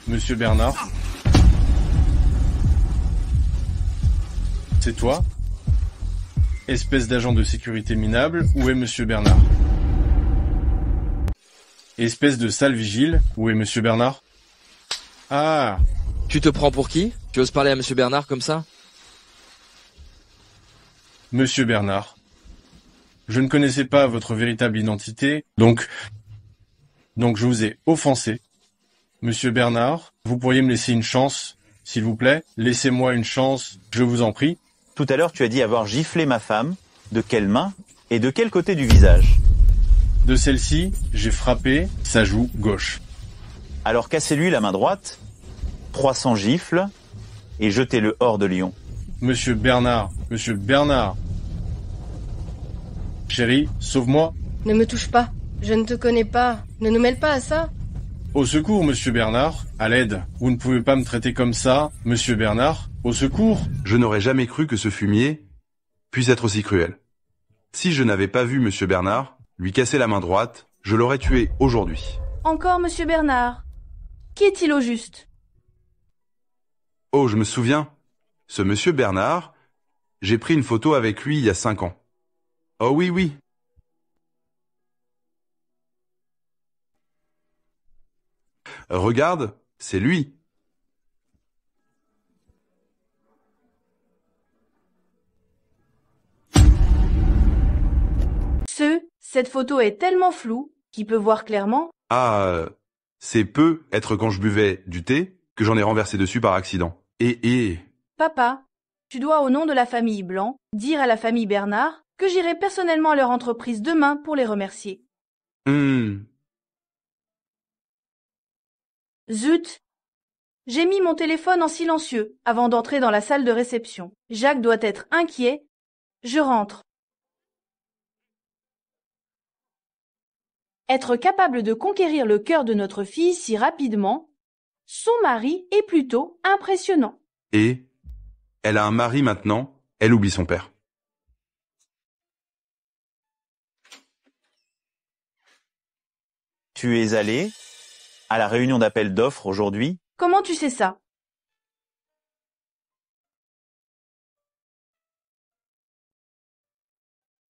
Monsieur Bernard, c'est toi? Espèce d'agent de sécurité minable, où est Monsieur Bernard? Espèce de sale vigile, où est Monsieur Bernard? Ah! Tu te prends pour qui? Tu oses parler à Monsieur Bernard comme ça? Monsieur Bernard, je ne connaissais pas votre véritable identité, donc je vous ai offensé. Monsieur Bernard, vous pourriez me laisser une chance, s'il vous plaît? Laissez-moi une chance, je vous en prie. Tout à l'heure, tu as dit avoir giflé ma femme. De quelle main et de quel côté du visage? De celle-ci, j'ai frappé sa joue gauche. Alors cassez-lui la main droite, 300 gifles, et jetez-le hors de Lyon. Monsieur Bernard, Monsieur Bernard. Chérie, sauve-moi. Ne me touche pas. Je ne te connais pas. Ne nous mêle pas à ça. Au secours, Monsieur Bernard. À l'aide. Vous ne pouvez pas me traiter comme ça, Monsieur Bernard. Au secours. Je n'aurais jamais cru que ce fumier puisse être aussi cruel. Si je n'avais pas vu Monsieur Bernard lui casser la main droite, je l'aurais tué aujourd'hui. Encore Monsieur Bernard. Qui est-il au juste? Oh, je me souviens. Ce Monsieur Bernard, j'ai pris une photo avec lui il y a 5 ans. Oh oui, oui. Regarde, c'est lui. Cette photo est tellement floue qu'il peut voir clairement. Ah, c'est peu être quand je buvais du thé que j'en ai renversé dessus par accident. Et... Papa, tu dois au nom de la famille Blanc dire à la famille Bernard que j'irai personnellement à leur entreprise demain pour les remercier. Zut! J'ai mis mon téléphone en silencieux avant d'entrer dans la salle de réception. Jacques doit être inquiet. Je rentre. Être capable de conquérir le cœur de notre fille si rapidement, son mari est plutôt impressionnant. Et elle a un mari maintenant, elle oublie son père. Tu es allé à la réunion d'appel d'offres aujourd'hui? Comment tu sais ça?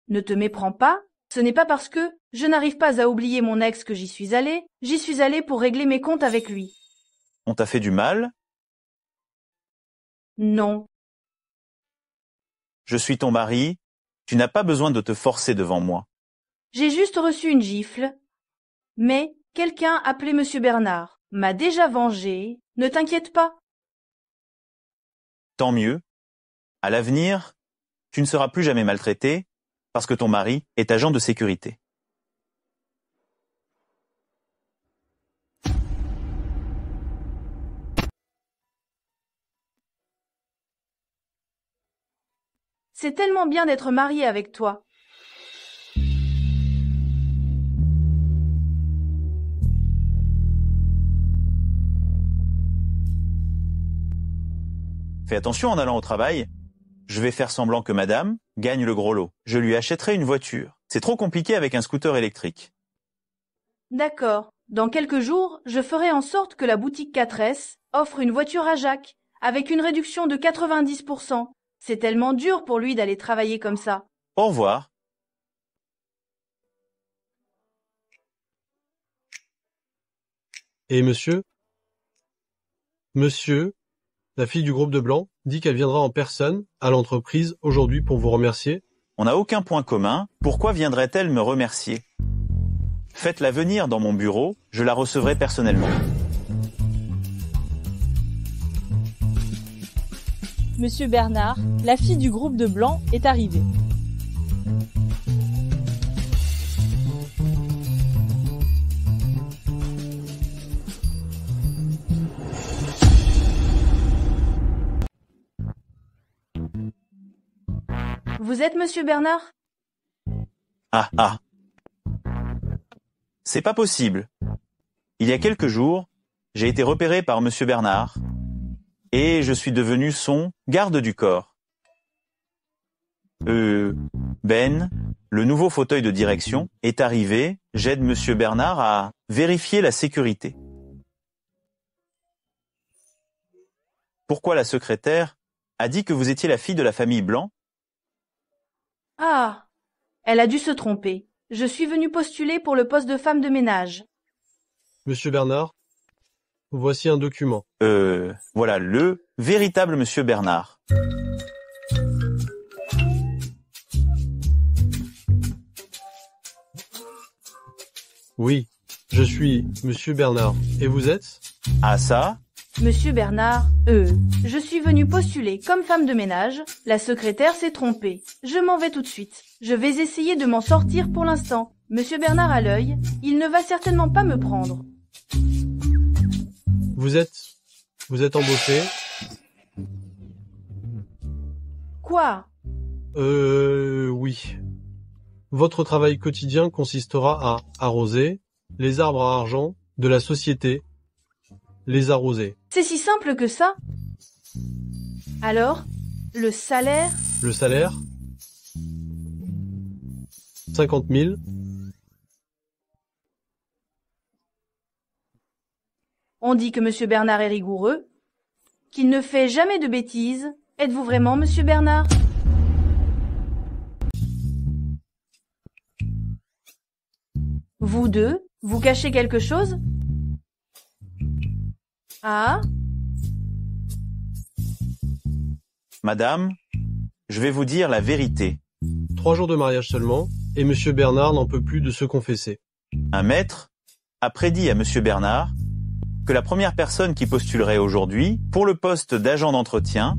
Ne te méprends pas, ce n'est pas parce que je n'arrive pas à oublier mon ex que j'y suis allée pour régler mes comptes avec lui. On t'a fait du mal? Non. Je suis ton mari, tu n'as pas besoin de te forcer devant moi. J'ai juste reçu une gifle, mais quelqu'un appelé Monsieur Bernard m'a déjà vengé, ne t'inquiète pas. Tant mieux. À l'avenir, tu ne seras plus jamais maltraité parce que ton mari est agent de sécurité. C'est tellement bien d'être marié avec toi. Fais attention en allant au travail. Je vais faire semblant que madame gagne le gros lot. Je lui achèterai une voiture. C'est trop compliqué avec un scooter électrique. D'accord. Dans quelques jours, je ferai en sorte que la boutique 4S offre une voiture à Jacques, avec une réduction de 90%. C'est tellement dur pour lui d'aller travailler comme ça. Au revoir. Et monsieur, la fille du groupe de Blanc, dit qu'elle viendra en personne à l'entreprise aujourd'hui pour vous remercier. On n'a aucun point commun. Pourquoi viendrait-elle me remercier? Faites-la venir dans mon bureau, je la recevrai personnellement. Monsieur Bernard, la fille du groupe de Blanc est arrivée. Vous êtes Monsieur Bernard? Ah. C'est pas possible. Il y a quelques jours, j'ai été repéré par Monsieur Bernard et je suis devenu son garde du corps. Ben, le nouveau fauteuil de direction est arrivé. J'aide Monsieur Bernard à vérifier la sécurité. Pourquoi la secrétaire a dit que vous étiez la fille de la famille Blanc? Ah, elle a dû se tromper. Je suis venue postuler pour le poste de femme de ménage. Monsieur Bernard, voici un document. Voilà le véritable Monsieur Bernard. Oui, je suis Monsieur Bernard. Et vous êtes? Ah ça? Monsieur Bernard, je suis venue postuler comme femme de ménage. La secrétaire s'est trompée. Je m'en vais tout de suite. Je vais essayer de m'en sortir pour l'instant. Monsieur Bernard a l'œil. Il ne va certainement pas me prendre. Vous êtes embauché? Quoi? Oui. Votre travail quotidien consistera à arroser les arbres à argent de la société. Les arroser. C'est si simple que ça? Alors, le salaire? Le salaire? 50 000. On dit que Monsieur Bernard est rigoureux, qu'il ne fait jamais de bêtises. Êtes-vous vraiment Monsieur Bernard? Vous deux, vous cachez quelque chose? Ah? Madame, je vais vous dire la vérité. 3 jours de mariage seulement, et Monsieur Bernard n'en peut plus de se confesser. Un maître a prédit à Monsieur Bernard que la première personne qui postulerait aujourd'hui pour le poste d'agent d'entretien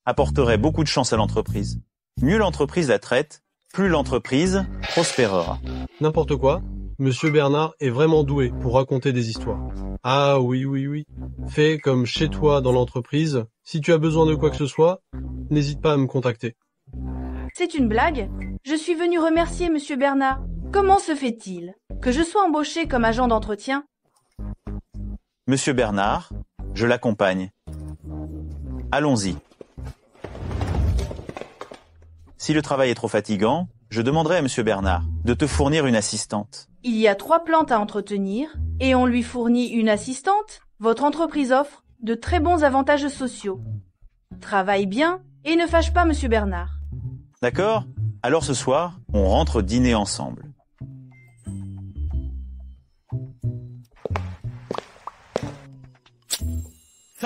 apporterait beaucoup de chance à l'entreprise. Mieux l'entreprise la traite, plus l'entreprise prospérera. N'importe quoi. Monsieur Bernard est vraiment doué pour raconter des histoires. Ah oui. Fais comme chez toi dans l'entreprise. Si tu as besoin de quoi que ce soit, n'hésite pas à me contacter. C'est une blague? Je suis venu remercier Monsieur Bernard. Comment se fait-il que je sois embauché comme agent d'entretien? Monsieur Bernard, je l'accompagne. Allons-y. Si le travail est trop fatigant, je demanderai à Monsieur Bernard de te fournir une assistante. Il y a 3 plantes à entretenir et on lui fournit une assistante. Votre entreprise offre de très bons avantages sociaux. Travaille bien et ne fâche pas Monsieur Bernard. D'accord? Alors ce soir, on rentre dîner ensemble.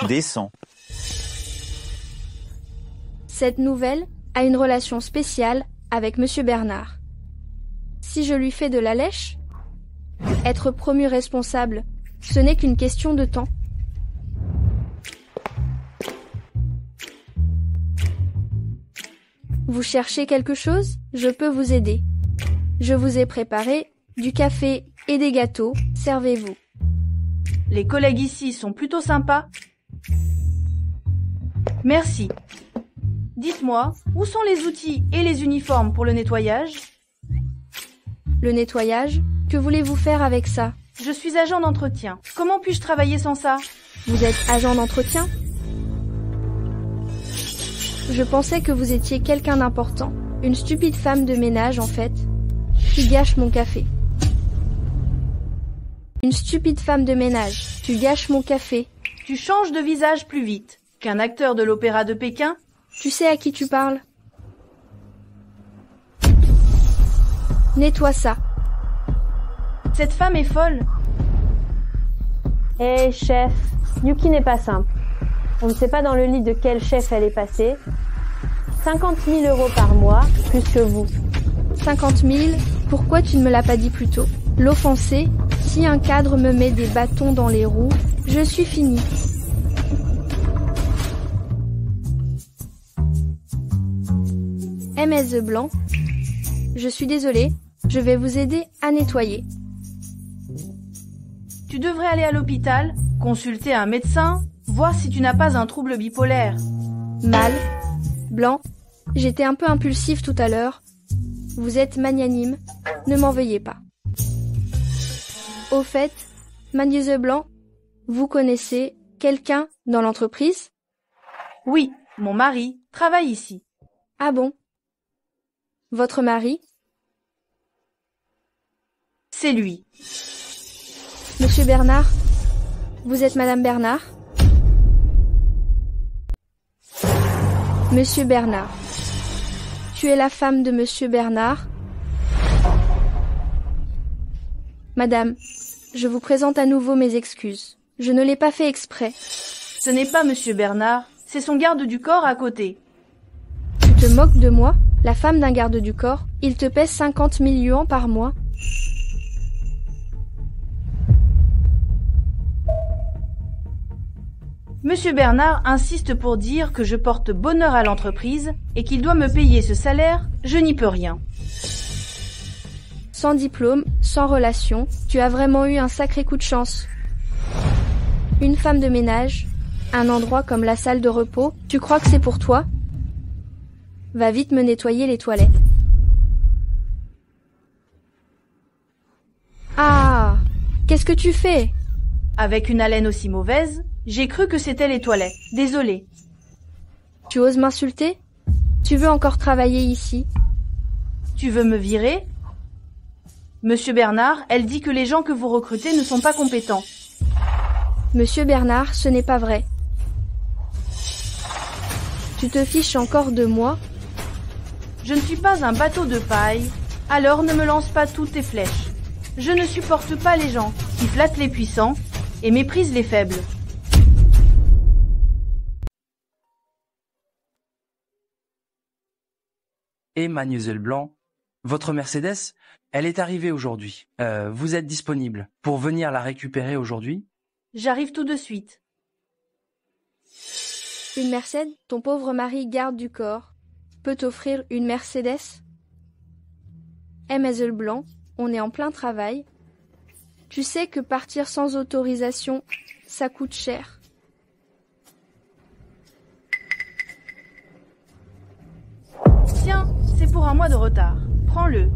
Descends. Cette nouvelle a une relation spéciale avec Monsieur Bernard. Si je lui fais de la lèche, être promu responsable, ce n'est qu'une question de temps. Vous cherchez quelque chose? Je peux vous aider. Je vous ai préparé du café et des gâteaux, servez-vous. Les collègues ici sont plutôt sympas. Merci. Dites-moi, où sont les outils et les uniformes pour le nettoyage? Le nettoyage? Que voulez-vous faire avec ça? Je suis agent d'entretien. Comment puis-je travailler sans ça? Vous êtes agent d'entretien? Je pensais que vous étiez quelqu'un d'important. Une stupide femme de ménage, en fait, qui gâche mon café. Une stupide femme de ménage, tu gâches mon café. Tu changes de visage plus vite qu'un acteur de l'opéra de Pékin. Tu sais à qui tu parles? Nettoie ça. Cette femme est folle. Hé, chef, Yuki n'est pas simple. On ne sait pas dans le lit de quel chef elle est passée. 50 000 € par mois, plus que vous. 50 000? Pourquoi tu ne me l'as pas dit plus tôt? L'offenser? Si un cadre me met des bâtons dans les roues, je suis fini. MS Blanc, je suis désolée, je vais vous aider à nettoyer. Tu devrais aller à l'hôpital, consulter un médecin, voir si tu n'as pas un trouble bipolaire. Mal. Blanc, j'étais un peu impulsif tout à l'heure. Vous êtes magnanime, ne m'en veuillez pas. Au fait, Magnese Blanc, vous connaissez quelqu'un dans l'entreprise? Oui, mon mari travaille ici. Ah bon? Votre mari? C'est lui. Monsieur Bernard? Vous êtes Madame Bernard? Monsieur Bernard. Tu es la femme de Monsieur Bernard? Madame, je vous présente à nouveau mes excuses. Je ne l'ai pas fait exprès. Ce n'est pas Monsieur Bernard, c'est son garde du corps à côté. Tu te moques de moi, la femme d'un garde du corps? Il te pèse 50 000 yuans par mois. Monsieur Bernard insiste pour dire que je porte bonheur à l'entreprise et qu'il doit me payer ce salaire, je n'y peux rien. Sans diplôme, sans relation, tu as vraiment eu un sacré coup de chance. Une femme de ménage, un endroit comme la salle de repos, tu crois que c'est pour toi? Va vite me nettoyer les toilettes. Ah! Qu'est-ce que tu fais? Avec une haleine aussi mauvaise, j'ai cru que c'était les toilettes. Désolée. Tu oses m'insulter? Tu veux encore travailler ici? Tu veux me virer? Monsieur Bernard, elle dit que les gens que vous recrutez ne sont pas compétents. Monsieur Bernard, ce n'est pas vrai. Tu te fiches encore de moi? Je ne suis pas un bateau de paille, alors ne me lance pas toutes tes flèches. Je ne supporte pas les gens qui flattent les puissants et méprisent les faibles. Et Mademoiselle Blanc, votre Mercedes, elle est arrivée aujourd'hui. Vous êtes disponible pour venir la récupérer aujourd'hui? J'arrive tout de suite. Une Mercedes, ton pauvre mari garde du corps, peut t'offrir une Mercedes? Mademoiselle Blanc, on est en plein travail. Tu sais que partir sans autorisation, ça coûte cher. Tiens, c'est pour un mois de retard. Prends-le.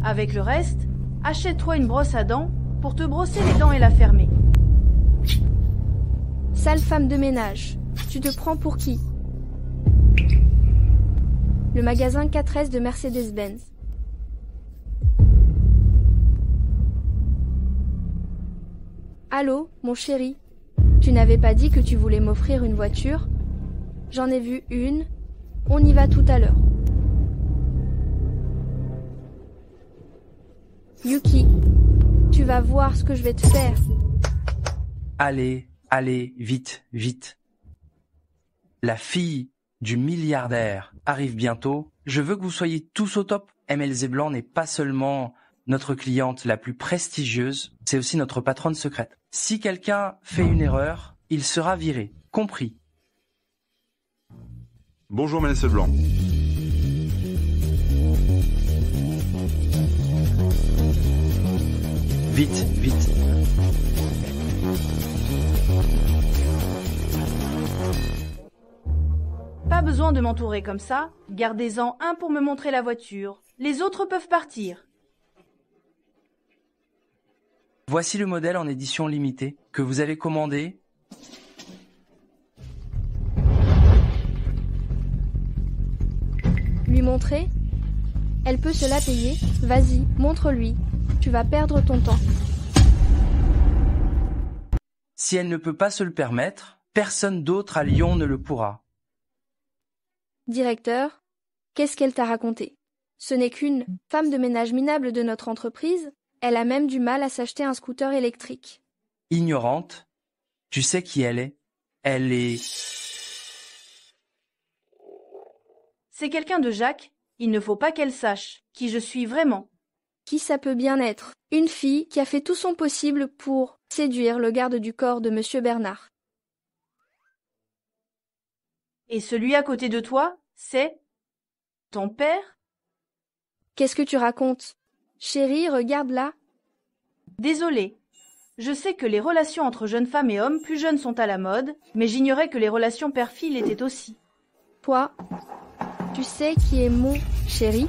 Avec le reste, achète-toi une brosse à dents pour te brosser les dents et la fermer. Sale femme de ménage, tu te prends pour qui? Le magasin 4S de Mercedes-Benz. Allô, mon chéri, tu n'avais pas dit que tu voulais m'offrir une voiture? J'en ai vu une, on y va tout à l'heure. Yuki, tu vas voir ce que je vais te faire. Allez, allez, vite, vite. La fille du milliardaire arrive bientôt. Je veux que vous soyez tous au top. MLZ Blanc n'est pas seulement notre cliente la plus prestigieuse, c'est aussi notre patronne secrète. Si quelqu'un fait une erreur, il sera viré. Compris? Bonjour MLZ Blanc. Vite, vite. Pas besoin de m'entourer comme ça. Gardez-en un pour me montrer la voiture. Les autres peuvent partir. Voici le modèle en édition limitée que vous avez commandé. Lui montrer? Elle peut se la payer. Vas-y, montre-lui. Tu vas perdre ton temps. Si elle ne peut pas se le permettre, personne d'autre à Lyon ne le pourra. Directeur, qu'est-ce qu'elle t'a raconté? Ce n'est qu'une femme de ménage minable de notre entreprise. Elle a même du mal à s'acheter un scooter électrique. Ignorante, tu sais qui elle est? Elle est... C'est quelqu'un de Jacques. Il ne faut pas qu'elle sache qui je suis vraiment. Qui ça peut bien être? Une fille qui a fait tout son possible pour séduire le garde du corps de Monsieur Bernard. Et celui à côté de toi, c'est ton père? Qu'est-ce que tu racontes? Chérie, regarde là. Désolée. Je sais que les relations entre jeunes femmes et hommes plus jeunes sont à la mode, mais j'ignorais que les relations père-fille l'étaient aussi. Toi, tu sais qui est mon chéri?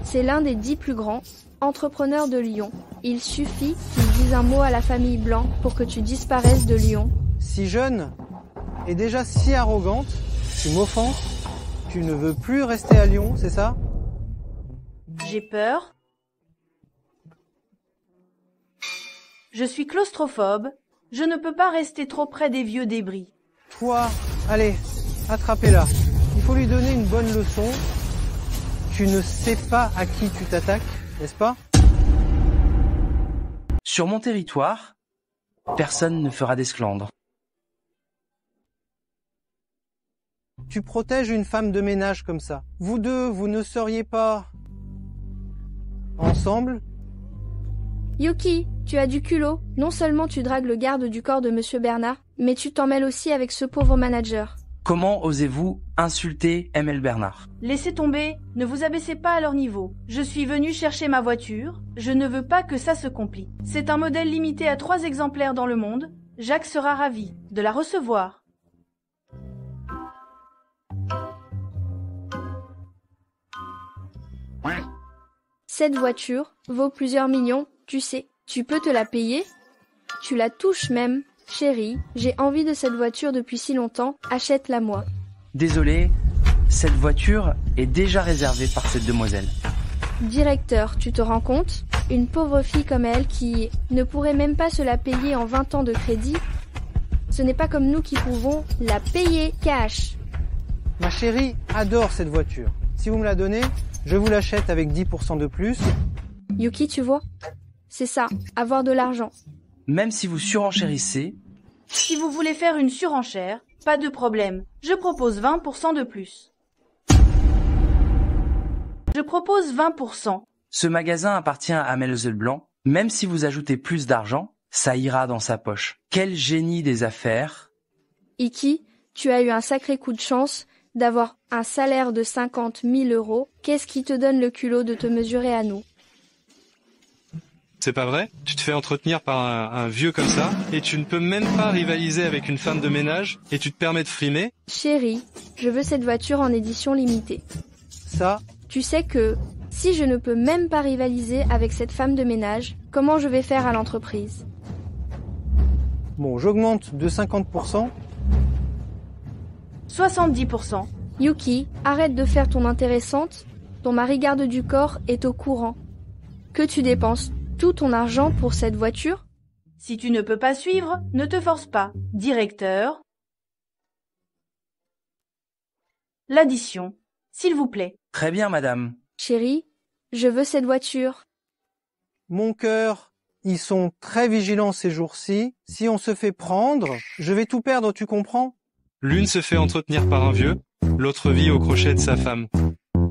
C'est l'un des 10 plus grands entrepreneurs de Lyon. Il suffit qu'il dise un mot à la famille Blanc pour que tu disparaisses de Lyon. Si jeune et déjà si arrogante, tu m'offenses? Tu ne veux plus rester à Lyon, c'est ça? J'ai peur. Je suis claustrophobe. Je ne peux pas rester trop près des vieux débris. Toi, allez, attrapez-la. Il faut lui donner une bonne leçon. Tu ne sais pas à qui tu t'attaques, n'est-ce pas? Sur mon territoire, personne ne fera d'esclandre. Tu protèges une femme de ménage comme ça. Vous deux, vous ne seriez pas ensemble? Yuki, tu as du culot. Non seulement tu dragues le garde du corps de Monsieur Bernard, mais tu t'en mêles aussi avec ce pauvre manager. Comment osez-vous insulter ML Bernard? Laissez tomber, ne vous abaissez pas à leur niveau. Je suis venu chercher ma voiture, je ne veux pas que ça se complique. C'est un modèle limité à 3 exemplaires dans le monde. Jacques sera ravi de la recevoir. Cette voiture vaut plusieurs millions, tu sais. Tu peux te la payer? Tu la touches même. Chérie, j'ai envie de cette voiture depuis si longtemps, achète-la moi. Désolé, cette voiture est déjà réservée par cette demoiselle. Directeur, tu te rends compte? Une pauvre fille comme elle qui ne pourrait même pas se la payer en 20 ans de crédit. Ce n'est pas comme nous qui pouvons la payer cash. Ma chérie adore cette voiture. Si vous me la donnez, je vous l'achète avec 10% de plus. Yuki, tu vois? C'est ça, avoir de l'argent. Même si vous surenchérissez... Si vous voulez faire une surenchère, pas de problème. Je propose 20% de plus. Je propose 20%. Ce magasin appartient à Amel Blanc. Même si vous ajoutez plus d'argent, ça ira dans sa poche. Quel génie des affaires. Iki, tu as eu un sacré coup de chance d'avoir un salaire de 50 000 €. Qu'est-ce qui te donne le culot de te mesurer à nous? C'est pas vrai? Tu te fais entretenir par un vieux comme ça, et tu ne peux même pas rivaliser avec une femme de ménage, et tu te permets de frimer? Chérie, je veux cette voiture en édition limitée. Ça, Tu sais que, si je ne peux même pas rivaliser avec cette femme de ménage, comment je vais faire à l'entreprise? bon, j'augmente de 50%. 70%. Yuki, arrête de faire ton intéressante. Ton mari garde du corps est au courant. Que tu dépenses tout ton argent pour cette voiture? Si tu ne peux pas suivre, ne te force pas. Directeur. L'addition, s'il vous plaît. Très bien, madame. Chérie, je veux cette voiture. Mon cœur, ils sont très vigilants ces jours-ci. Si on se fait prendre, je vais tout perdre, tu comprends? L'une se fait entretenir par un vieux, l'autre vit au crochet de sa femme.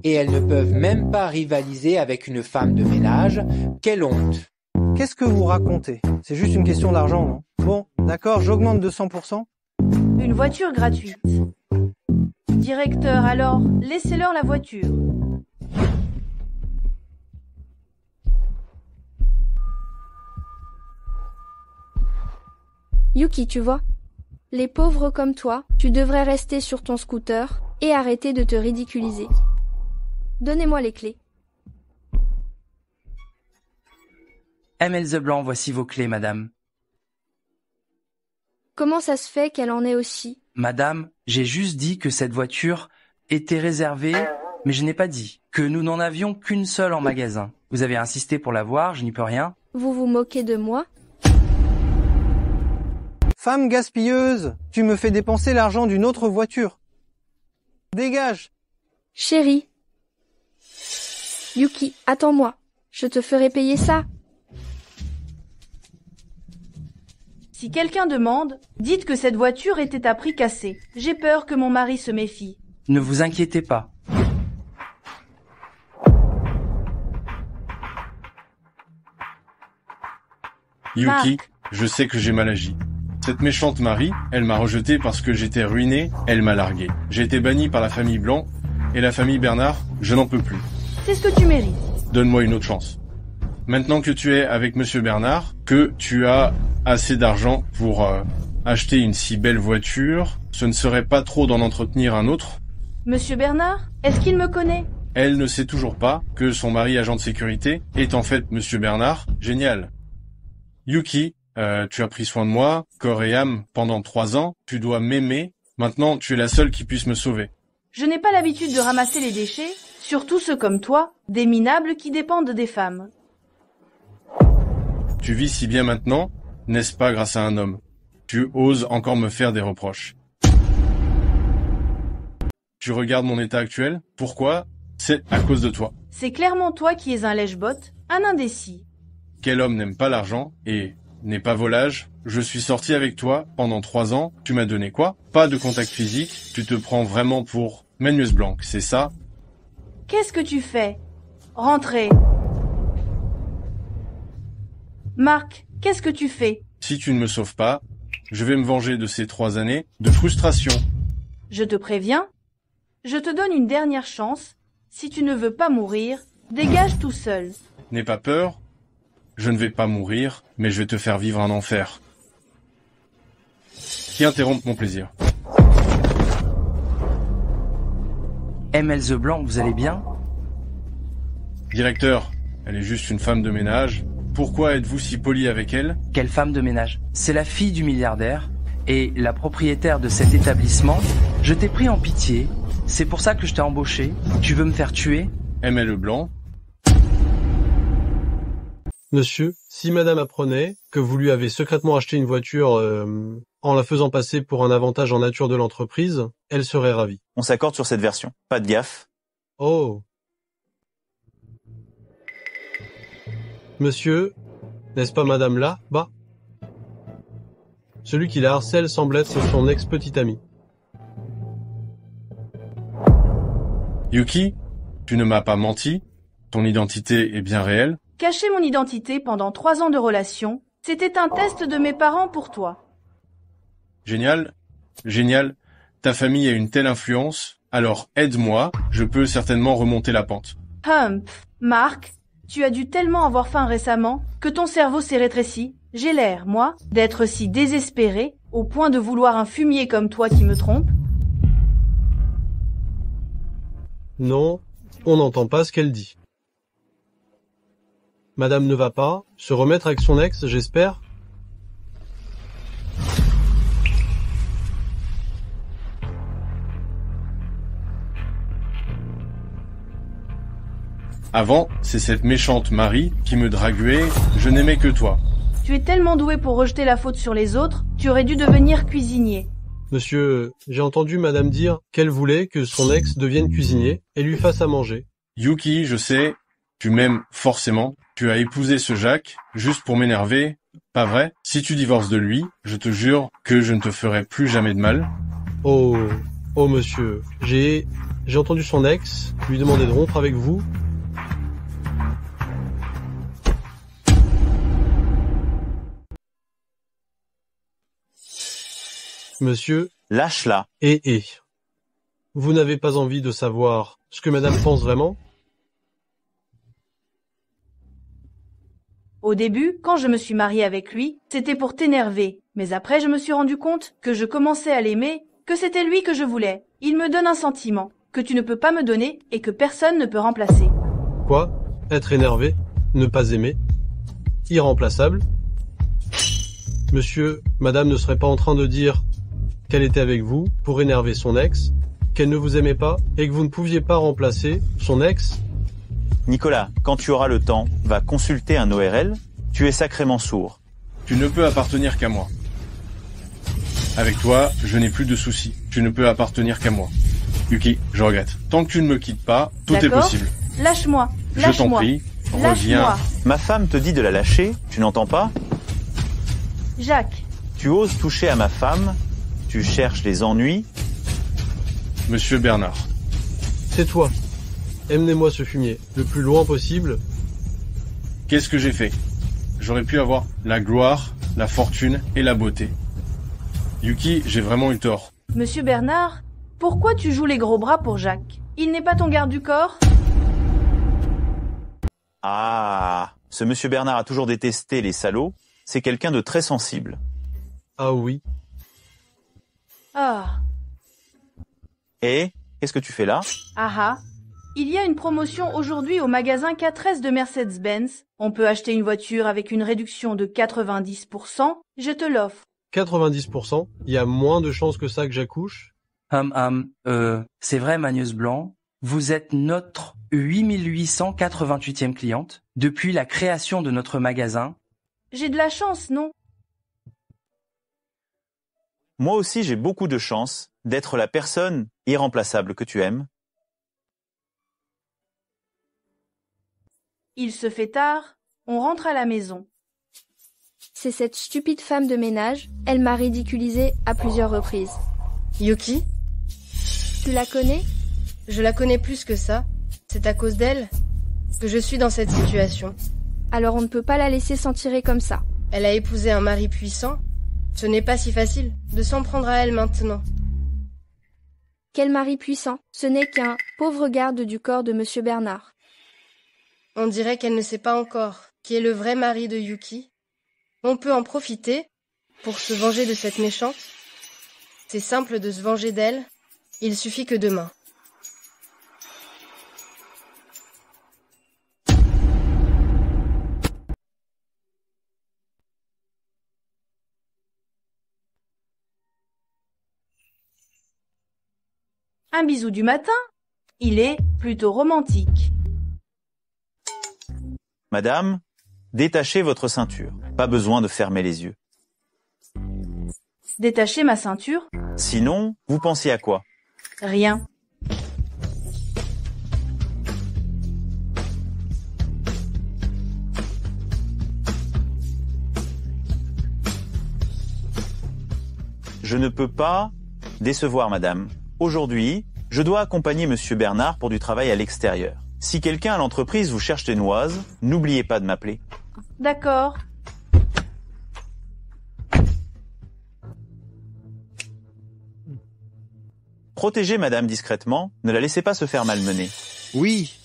Et elles ne peuvent même pas rivaliser avec une femme de ménage. Quelle honte! Qu'est-ce que vous racontez? C'est juste une question d'argent, non? Bon, d'accord, j'augmente de 100%. Une voiture gratuite. Directeur, alors, laissez-leur la voiture. Yuki, tu vois? Les pauvres comme toi, tu devrais rester sur ton scooter et arrêter de te ridiculiser. Donnez-moi les clés. Amel Blanc, voici vos clés, madame. Comment ça se fait qu'elle en ait aussi? Madame, j'ai juste dit que cette voiture était réservée, mais je n'ai pas dit que nous n'en avions qu'une seule en magasin. Vous avez insisté pour la voir, je n'y peux rien. Vous vous moquez de moi? Femme gaspilleuse, tu me fais dépenser l'argent d'une autre voiture. Dégage! Chérie. Yuki, attends-moi. Je te ferai payer ça. Si quelqu'un demande, dites que cette voiture était à prix cassé. J'ai peur que mon mari se méfie. Ne vous inquiétez pas. Yuki, Marc. je sais que j'ai mal agi. Cette méchante Marie, elle m'a rejeté parce que j'étais ruiné, elle m'a largué. J'ai été banni par la famille Blanc, et la famille Bernard, je n'en peux plus. C'est ce que tu mérites. Donne-moi une autre chance. Maintenant que tu es avec Monsieur Bernard, que tu as assez d'argent pour acheter une si belle voiture, ce ne serait pas trop d'en entretenir un autre? Monsieur Bernard, est-ce qu'il me connaît? Elle ne sait toujours pas que son mari agent de sécurité est en fait Monsieur Bernard. Génial. Yuki, tu as pris soin de moi, corps et âme, pendant 3 ans. Tu dois m'aimer. Maintenant, tu es la seule qui puisse me sauver. Je n'ai pas l'habitude de ramasser les déchets, surtout ceux comme toi, des minables qui dépendent des femmes. Tu vis si bien maintenant, n'est-ce pas grâce à un homme? Tu oses encore me faire des reproches. Tu regardes mon état actuel? Pourquoi? C'est à cause de toi. C'est clairement toi qui es un lèche-botte, un indécis. Quel homme n'aime pas l'argent et n'est pas volage? Je suis sorti avec toi pendant 3 ans. Tu m'as donné quoi? Pas de contact physique. Tu te prends vraiment pour Magneuse Blanc, c'est ça? Qu'est-ce que tu fais? Rentrez. Marc, qu'est-ce que tu fais? Si tu ne me sauves pas, je vais me venger de ces 3 années de frustration. Je te préviens. Je te donne une dernière chance. Si tu ne veux pas mourir, dégage tout seul. N'aie pas peur. Je ne vais pas mourir, mais je vais te faire vivre un enfer. Qui interrompt mon plaisir. Amel Blanc, vous allez bien? Directeur, elle est juste une femme de ménage. Pourquoi êtes-vous si poli avec elle? Quelle femme de ménage? C'est la fille du milliardaire et la propriétaire de cet établissement. Je t'ai pris en pitié. C'est pour ça que je t'ai embauché. Tu veux me faire tuer? Amel Blanc. Monsieur, si madame apprenait que vous lui avez secrètement acheté une voiture en la faisant passer pour un avantage en nature de l'entreprise, elle serait ravie. On s'accorde sur cette version. Pas de gaffe. Oh. Monsieur, n'est-ce pas madame là, bas? Celui qui la harcèle semble être son ex-petit ami. Yuki, Tu ne m'as pas menti. Ton identité est bien réelle. Cacher mon identité pendant 3 ans de relation, c'était un test de mes parents pour toi. Génial. Génial. Ta famille a une telle influence. Alors aide-moi. Je peux certainement remonter la pente. Marc, tu as dû tellement avoir faim récemment que ton cerveau s'est rétréci. J'ai l'air, moi, d'être si désespéré au point de vouloir un fumier comme toi qui me trompe. Non, on n'entend pas ce qu'elle dit. Madame ne va pas se remettre avec son ex, j'espère. Avant, c'est cette méchante Marie qui me draguait. Je n'aimais que toi. Tu es tellement doué pour rejeter la faute sur les autres, tu aurais dû devenir cuisinier. Monsieur, j'ai entendu madame dire qu'elle voulait que son ex devienne cuisinier et lui fasse à manger. Yuki, je sais, tu m'aimes forcément. Tu as épousé ce Jacques juste pour m'énerver, pas vrai? Si tu divorces de lui, je te jure que je ne te ferai plus jamais de mal. Oh monsieur, j'ai entendu son ex lui demander de rompre avec vous. Monsieur, lâche-la. Vous n'avez pas envie de savoir ce que madame pense vraiment? Au début, quand je me suis mariée avec lui, c'était pour t'énerver. Mais après, je me suis rendu compte que je commençais à l'aimer, que c'était lui que je voulais. Il me donne un sentiment que tu ne peux pas me donner et que personne ne peut remplacer. Quoi? Être énervé? Ne pas aimer? Irremplaçable? Monsieur, madame ne serait pas en train de dire qu'elle était avec vous pour énerver son ex, qu'elle ne vous aimait pas et que vous ne pouviez pas remplacer son ex? Nicolas, quand tu auras le temps, va consulter un ORL. Tu es sacrément sourd. Tu ne peux appartenir qu'à moi. Avec toi, je n'ai plus de soucis. Tu ne peux appartenir qu'à moi. Yuki, je regrette. Tant que tu ne me quittes pas, tout est possible. Lâche-moi. Je t'en prie. Reviens. Ma femme te dit de la lâcher, tu n'entends pas? Jacques. Tu oses toucher à ma femme? Tu cherches les ennuis? Monsieur Bernard. C'est toi. Emmenez-moi ce fumier, le plus loin possible. Qu'est-ce que j'ai fait? J'aurais pu avoir la gloire, la fortune et la beauté. Yuki, j'ai vraiment eu tort. Monsieur Bernard, pourquoi tu joues les gros bras pour Jacques? Il n'est pas ton garde du corps? Ah, ce monsieur Bernard a toujours détesté les salauds. C'est quelqu'un de très sensible. Ah oui. Ah. Et qu'est-ce que tu fais là? Il y a une promotion aujourd'hui au magasin K13 de Mercedes-Benz. On peut acheter une voiture avec une réduction de 90%. Je te l'offre. 90%? Il y a moins de chances que ça que j'accouche? C'est vrai, Magneuse Blanc. Vous êtes notre 8888e cliente depuis la création de notre magasin. J'ai de la chance, non? Moi aussi, j'ai beaucoup de chance d'être la personne irremplaçable que tu aimes. Il se fait tard, on rentre à la maison. C'est cette stupide femme de ménage, elle m'a ridiculisée à plusieurs reprises. Yuki? Tu la connais? Je la connais plus que ça. C'est à cause d'elle que je suis dans cette situation. Alors on ne peut pas la laisser s'en tirer comme ça. Elle a épousé un mari puissant. Ce n'est pas si facile de s'en prendre à elle maintenant. Quel mari puissant? Ce n'est qu'un pauvre garde du corps de Monsieur Bernard. On dirait qu'elle ne sait pas encore qui est le vrai mari de Yuki. On peut en profiter pour se venger de cette méchante. C'est simple de se venger d'elle. Il suffit que demain. Un bisou du matin? Il est plutôt romantique. Madame, détachez votre ceinture. Pas besoin de fermer les yeux. Détacher ma ceinture? Sinon, vous pensiez à quoi? Rien. Je ne peux pas décevoir madame. Aujourd'hui, Je dois accompagner Monsieur Bernard pour du travail à l'extérieur. Si quelqu'un à l'entreprise vous cherche des noises, n'oubliez pas de m'appeler. D'accord. Protégez madame discrètement, ne la laissez pas se faire malmener. Oui.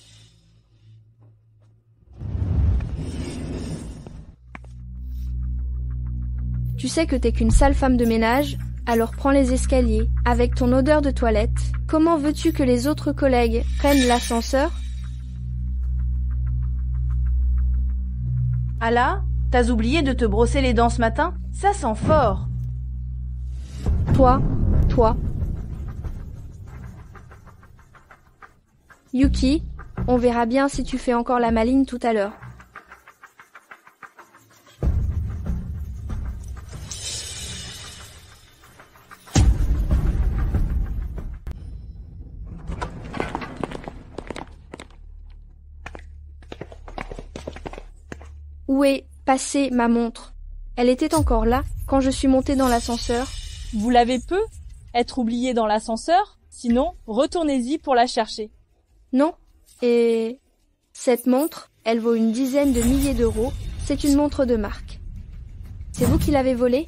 Tu sais que t'es qu'une sale femme de ménage, alors prends les escaliers. Avec ton odeur de toilette, comment veux-tu que les autres collègues prennent l'ascenseur? Ala, t'as oublié de te brosser les dents ce matin? Ça sent fort. Toi. Yuki, on verra bien si tu fais encore la maligne tout à l'heure. Où est passée ma montre? Elle était encore là quand je suis montée dans l'ascenseur. Vous l'avez peu? Être oublié dans l'ascenseur? Sinon, retournez-y pour la chercher. Non. Et cette montre, elle vaut une dizaine de milliers d'euros. C'est une montre de marque. C'est vous qui l'avez volée?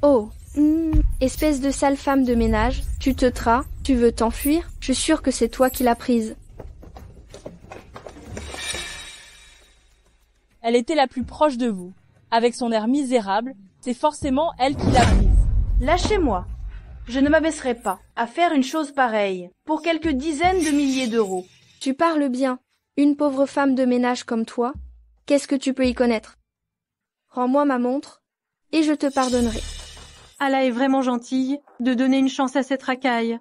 Oh, espèce de sale femme de ménage. Tu te tras? Tu veux t'enfuir? Je suis sûre que c'est toi qui l'as prise. Elle était la plus proche de vous. Avec son air misérable, c'est forcément elle qui l'a prise. Lâchez-moi. Je ne m'abaisserai pas à faire une chose pareille pour quelques dizaines de milliers d'euros. Tu parles bien. Une pauvre femme de ménage comme toi, qu'est-ce que tu peux y connaître? Rends-moi ma montre et je te pardonnerai. Ala est vraiment gentille de donner une chance à cette racaille.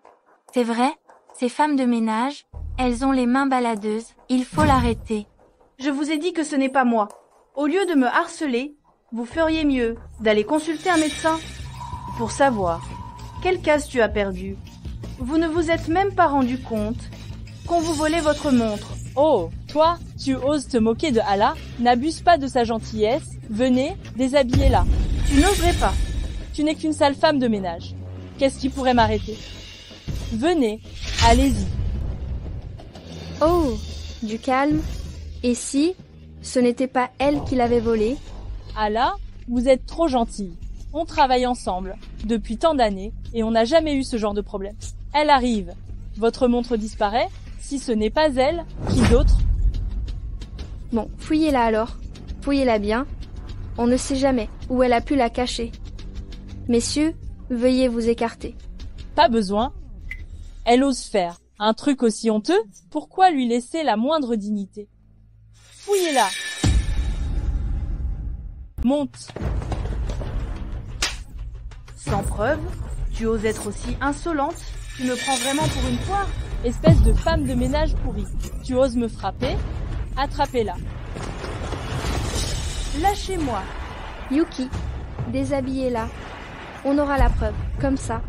C'est vrai, ces femmes de ménage, elles ont les mains baladeuses. Il faut l'arrêter. Je vous ai dit que ce n'est pas moi. Au lieu de me harceler, vous feriez mieux d'aller consulter un médecin pour savoir quelle case tu as perdu. Vous ne vous êtes même pas rendu compte qu'on vous volait votre montre. Oh, toi, tu oses te moquer de Ala? N'abuse pas de sa gentillesse. Venez, déshabillez-la. Tu n'oserais pas. Tu n'es qu'une sale femme de ménage. Qu'est-ce qui pourrait m'arrêter? Venez, allez-y. Oh, du calme. Et si ce n'était pas elle qui l'avait volé? Ala, vous êtes trop gentille. On travaille ensemble depuis tant d'années et on n'a jamais eu ce genre de problème. Elle arrive. Votre montre disparaît. Si ce n'est pas elle, qui d'autre? Bon, fouillez-la alors. Fouillez-la bien. On ne sait jamais où elle a pu la cacher. Messieurs, veuillez vous écarter. Pas besoin. Elle ose faire un truc aussi honteux. Pourquoi lui laisser la moindre dignité? Fouillez-la. Monte. Sans preuve, tu oses être aussi insolente? Tu me prends vraiment pour une poire? Espèce de femme de ménage pourrie. Tu oses me frapper? Attrapez-la. Lâchez-moi. Yuki, déshabillez-la. On aura la preuve, comme ça.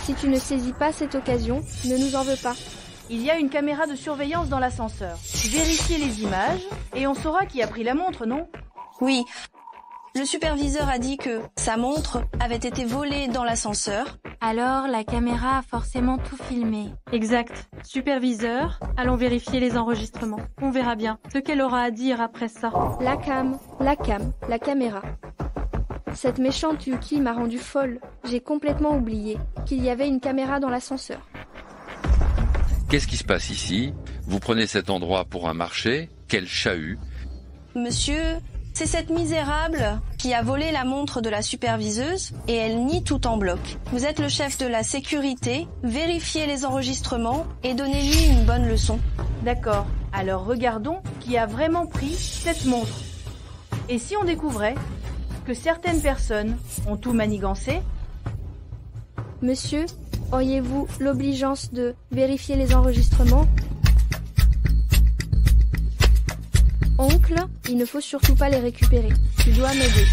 Si tu ne saisis pas cette occasion, ne nous en veux pas. Il y a une caméra de surveillance dans l'ascenseur. Vérifiez les images et on saura qui a pris la montre, non? Oui. Le superviseur a dit que sa montre avait été volée dans l'ascenseur. Alors, la caméra a forcément tout filmé. Exact. Superviseur, allons vérifier les enregistrements. On verra bien ce qu'elle aura à dire après ça. La caméra. Cette méchante Yuki m'a rendue folle. J'ai complètement oublié qu'il y avait une caméra dans l'ascenseur. Qu'est-ce qui se passe ici? Vous prenez cet endroit pour un marché? Quel chahut! Monsieur, c'est cette misérable qui a volé la montre de la superviseuse et elle nie tout en bloc. Vous êtes le chef de la sécurité, vérifiez les enregistrements et donnez-lui une bonne leçon. D'accord, alors regardons qui a vraiment pris cette montre. Et si on découvrait que certaines personnes ont tout manigancé? Monsieur, auriez-vous l'obligeance de vérifier les enregistrements? Oncle, il ne faut surtout pas les récupérer. Tu dois m'aider.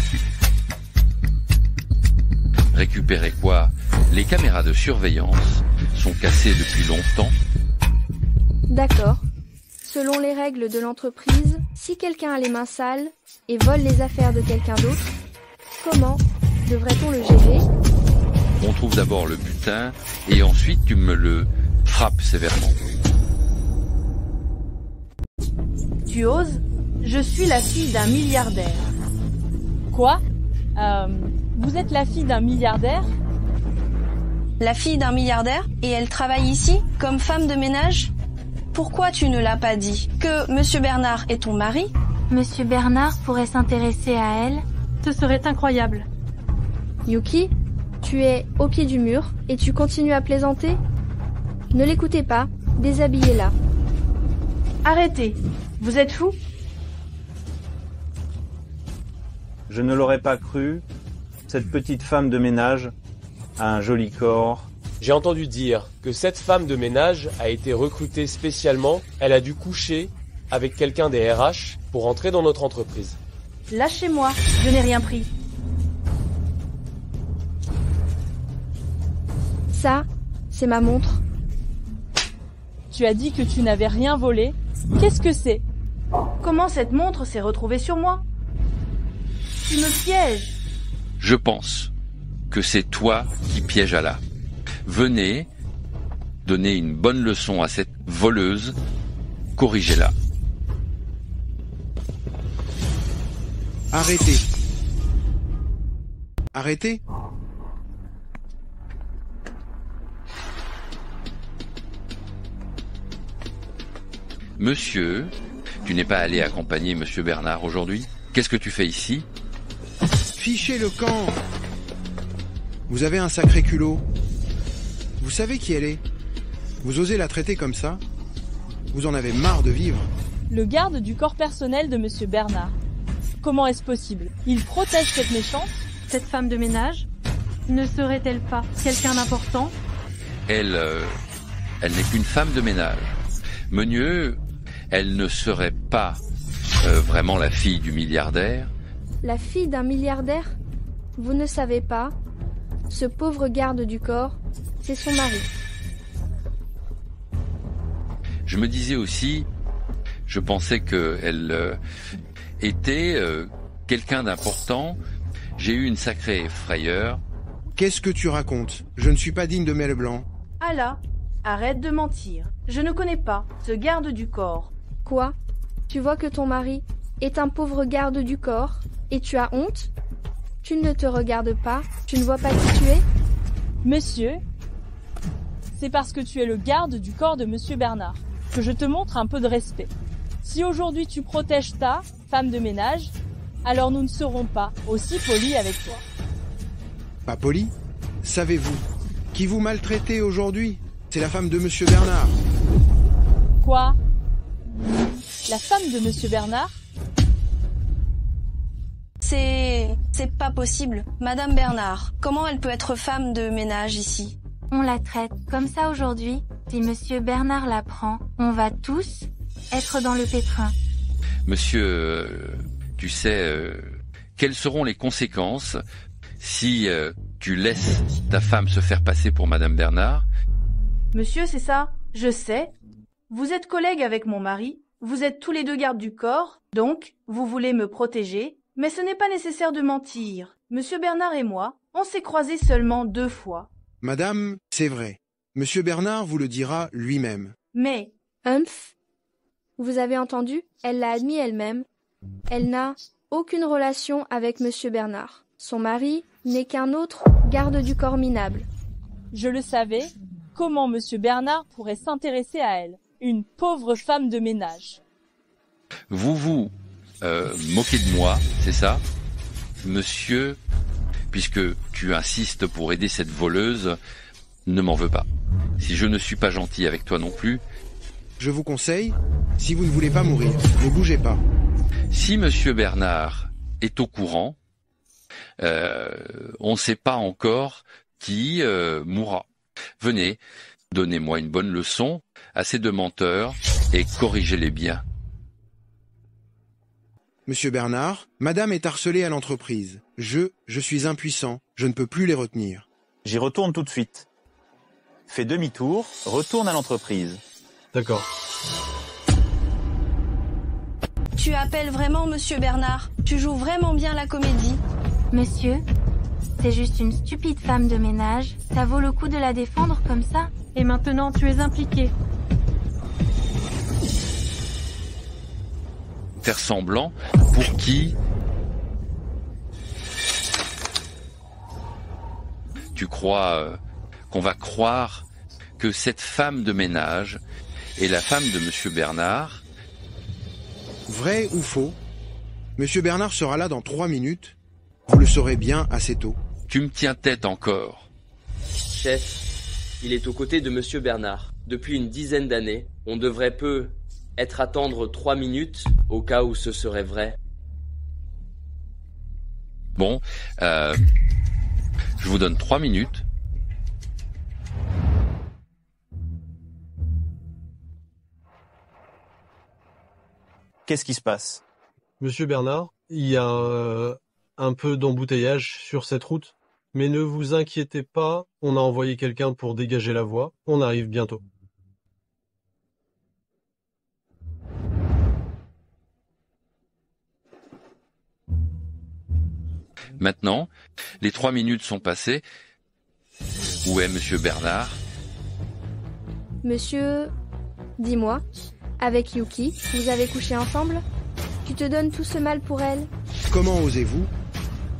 Récupérer quoi? Les caméras de surveillance sont cassées depuis longtemps. D'accord. Selon les règles de l'entreprise, si quelqu'un a les mains sales et vole les affaires de quelqu'un d'autre, comment devrait-on le gérer? On trouve d'abord le butin et ensuite tu me le frappes sévèrement. Tu oses? Je suis la fille d'un milliardaire. Quoi? Vous êtes la fille d'un milliardaire? La fille d'un milliardaire? Et elle travaille ici, comme femme de ménage? Pourquoi tu ne l'as pas dit? Que Monsieur Bernard est ton mari? Monsieur Bernard pourrait s'intéresser à elle? Ce serait incroyable. Yuki, tu es au pied du mur et tu continues à plaisanter? Ne l'écoutez pas, déshabillez-la. Arrêtez, vous êtes fou? Je ne l'aurais pas cru, cette petite femme de ménage a un joli corps. J'ai entendu dire que cette femme de ménage a été recrutée spécialement. Elle a dû coucher avec quelqu'un des RH pour entrer dans notre entreprise. Lâchez-moi, je n'ai rien pris. Ça, c'est ma montre. Tu as dit que tu n'avais rien volé. Qu'est-ce que c'est? Comment cette montre s'est retrouvée sur moi? Tu me pièges. Je pense que c'est toi qui pièges Allah. Venez donner une bonne leçon à cette voleuse, corrigez-la. Arrêtez. Arrêtez. Monsieur, tu n'es pas allé accompagner Monsieur Bernard aujourd'hui? Qu'est-ce que tu fais ici? Fichez le camp. Vous avez un sacré culot. Vous savez qui elle est? Vous osez la traiter comme ça? Vous en avez marre de vivre. Le garde du corps personnel de Monsieur Bernard. Comment est-ce possible? Il protège cette méchante? Cette femme de ménage? Ne serait-elle pas quelqu'un d'important? Elle n'est qu'une femme de ménage. Mieux, elle ne serait pas vraiment la fille du milliardaire. La fille d'un milliardaire? Vous ne savez pas? Ce pauvre garde du corps, c'est son mari. Je me disais aussi, je pensais qu'elle était quelqu'un d'important. J'ai eu une sacrée frayeur. Qu'est-ce que tu racontes? Je ne suis pas digne de Mel Blanc. Allah, arrête de mentir. Je ne connais pas ce garde du corps. Quoi? Tu vois que ton mari est un pauvre garde du corps et tu as honte? Tu ne te regardes pas? Tu ne vois pas qui tu es? Monsieur, c'est parce que tu es le garde du corps de Monsieur Bernard que je te montre un peu de respect. Si aujourd'hui tu protèges ta femme de ménage, alors nous ne serons pas aussi polis avec toi. Pas poli? Savez-vous qui vous maltraitez aujourd'hui? C'est la femme de Monsieur Bernard. Quoi? La femme de Monsieur Bernard? C'est pas possible. Madame Bernard, comment elle peut être femme de ménage ici? On la traite comme ça aujourd'hui. Si Monsieur Bernard l'apprend, on va tous être dans le pétrin. Monsieur, tu sais, quelles seront les conséquences si tu laisses ta femme se faire passer pour Madame Bernard? Monsieur, c'est ça? Je sais. Vous êtes collègue avec mon mari. Vous êtes tous les deux gardes du corps. Donc, vous voulez me protéger. Mais ce n'est pas nécessaire de mentir. Monsieur Bernard et moi, on s'est croisés seulement 2 fois. Madame, c'est vrai. Monsieur Bernard vous le dira lui-même. Mais... Humph, vous avez entendu? Elle l'a admis elle-même. Elle n'a aucune relation avec Monsieur Bernard. Son mari n'est qu'un autre garde du corps minable. Je le savais. Comment Monsieur Bernard pourrait s'intéresser à elle? Une pauvre femme de ménage. Vous moquez de moi, c'est ça? Monsieur, puisque tu insistes pour aider cette voleuse, ne m'en veux pas. Si je ne suis pas gentil avec toi non plus... Je vous conseille, si vous ne voulez pas mourir, ne bougez pas. Si Monsieur Bernard est au courant, on ne sait pas encore qui mourra. Venez, donnez-moi une bonne leçon à ces 2 menteurs et corrigez-les bien. Monsieur Bernard, Madame est harcelée à l'entreprise. Je suis impuissant. Je ne peux plus les retenir. J'y retourne tout de suite. Fais demi-tour, retourne à l'entreprise. D'accord. Tu appelles vraiment Monsieur Bernard? Tu joues vraiment bien la comédie? Monsieur, C'est juste une stupide femme de ménage. Ça vaut le coup de la défendre comme ça? Et maintenant, tu es impliqué. Faire semblant pour qui? Tu crois qu'on va croire que cette femme de ménage est la femme de Monsieur Bernard? Vrai ou faux? Monsieur Bernard sera là dans 3 minutes. Vous le saurez bien assez tôt. Tu me tiens tête encore. Chef, il est aux côtés de Monsieur Bernard. Depuis une dizaine d'années, on devrait peu être attendre 3 minutes au cas où ce serait vrai. Bon, je vous donne 3 minutes. Qu'est-ce qui se passe? Monsieur Bernard, il y a un peu d'embouteillage sur cette route, mais ne vous inquiétez pas, on a envoyé quelqu'un pour dégager la voie, on arrive bientôt. Maintenant, les 3 minutes sont passées. Où est Monsieur Bernard? Monsieur, dis-moi, avec Yuki, vous avez couché ensemble? Tu te donnes tout ce mal pour elle? Comment osez-vous?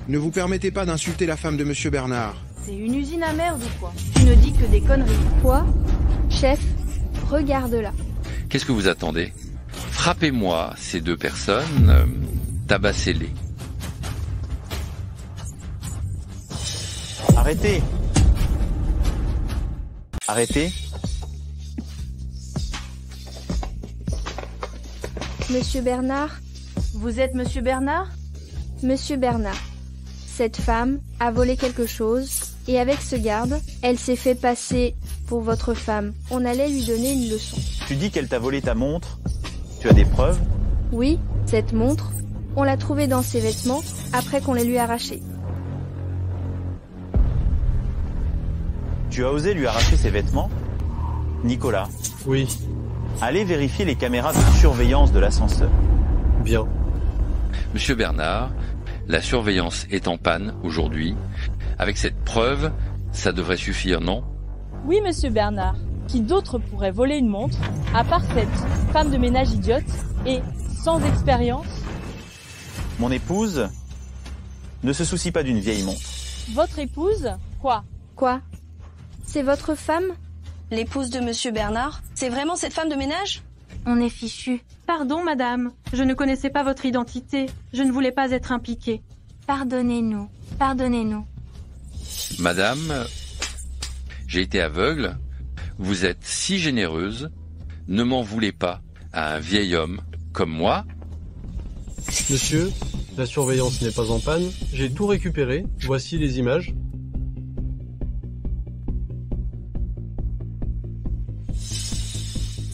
Ne vous permettez pas d'insulter la femme de Monsieur Bernard. C'est une usine à merde ou quoi? Tu ne dis que des conneries. Quoi? Chef, regarde-la. Qu'est-ce que vous attendez? Frappez-moi ces 2 personnes, tabassez-les. Arrêtez! Arrêtez! Monsieur Bernard? Vous êtes Monsieur Bernard? Monsieur Bernard. Cette femme a volé quelque chose, et avec ce garde, elle s'est fait passer pour votre femme. On allait lui donner une leçon. Tu dis qu'elle t'a volé ta montre? Tu as des preuves? Oui, cette montre, on l'a trouvée dans ses vêtements après qu'on les lui arrachés. Tu as osé lui arracher ses vêtements? Nicolas? Oui. Allez vérifier les caméras de surveillance de l'ascenseur. Bien. Monsieur Bernard, la surveillance est en panne aujourd'hui. Avec cette preuve, ça devrait suffire, non? Oui, Monsieur Bernard. Qui d'autre pourrait voler une montre, à part cette femme de ménage idiote et sans expérience? Mon épouse ne se soucie pas d'une vieille montre. Votre épouse? Quoi? Quoi? C'est votre femme? L'épouse de Monsieur Bernard? C'est vraiment cette femme de ménage? On est fichu. Pardon, madame. Je ne connaissais pas votre identité. Je ne voulais pas être impliquée. Pardonnez-nous. Pardonnez-nous. Madame, j'ai été aveugle. Vous êtes si généreuse. Ne m'en voulez pas à un vieil homme comme moi. Monsieur, la surveillance n'est pas en panne. J'ai tout récupéré. Voici les images.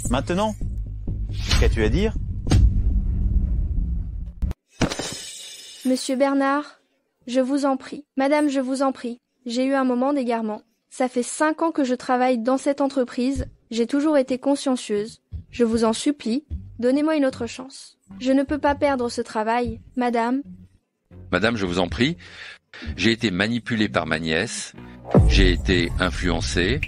Maintenant, qu'as-tu à dire? Monsieur Bernard, je vous en prie. Madame, je vous en prie. J'ai eu un moment d'égarement. Ça fait 5 ans que je travaille dans cette entreprise. J'ai toujours été consciencieuse. Je vous en supplie, donnez-moi une autre chance. Je ne peux pas perdre ce travail, madame. Madame, je vous en prie. J'ai été manipulé par ma nièce. J'ai été influencé.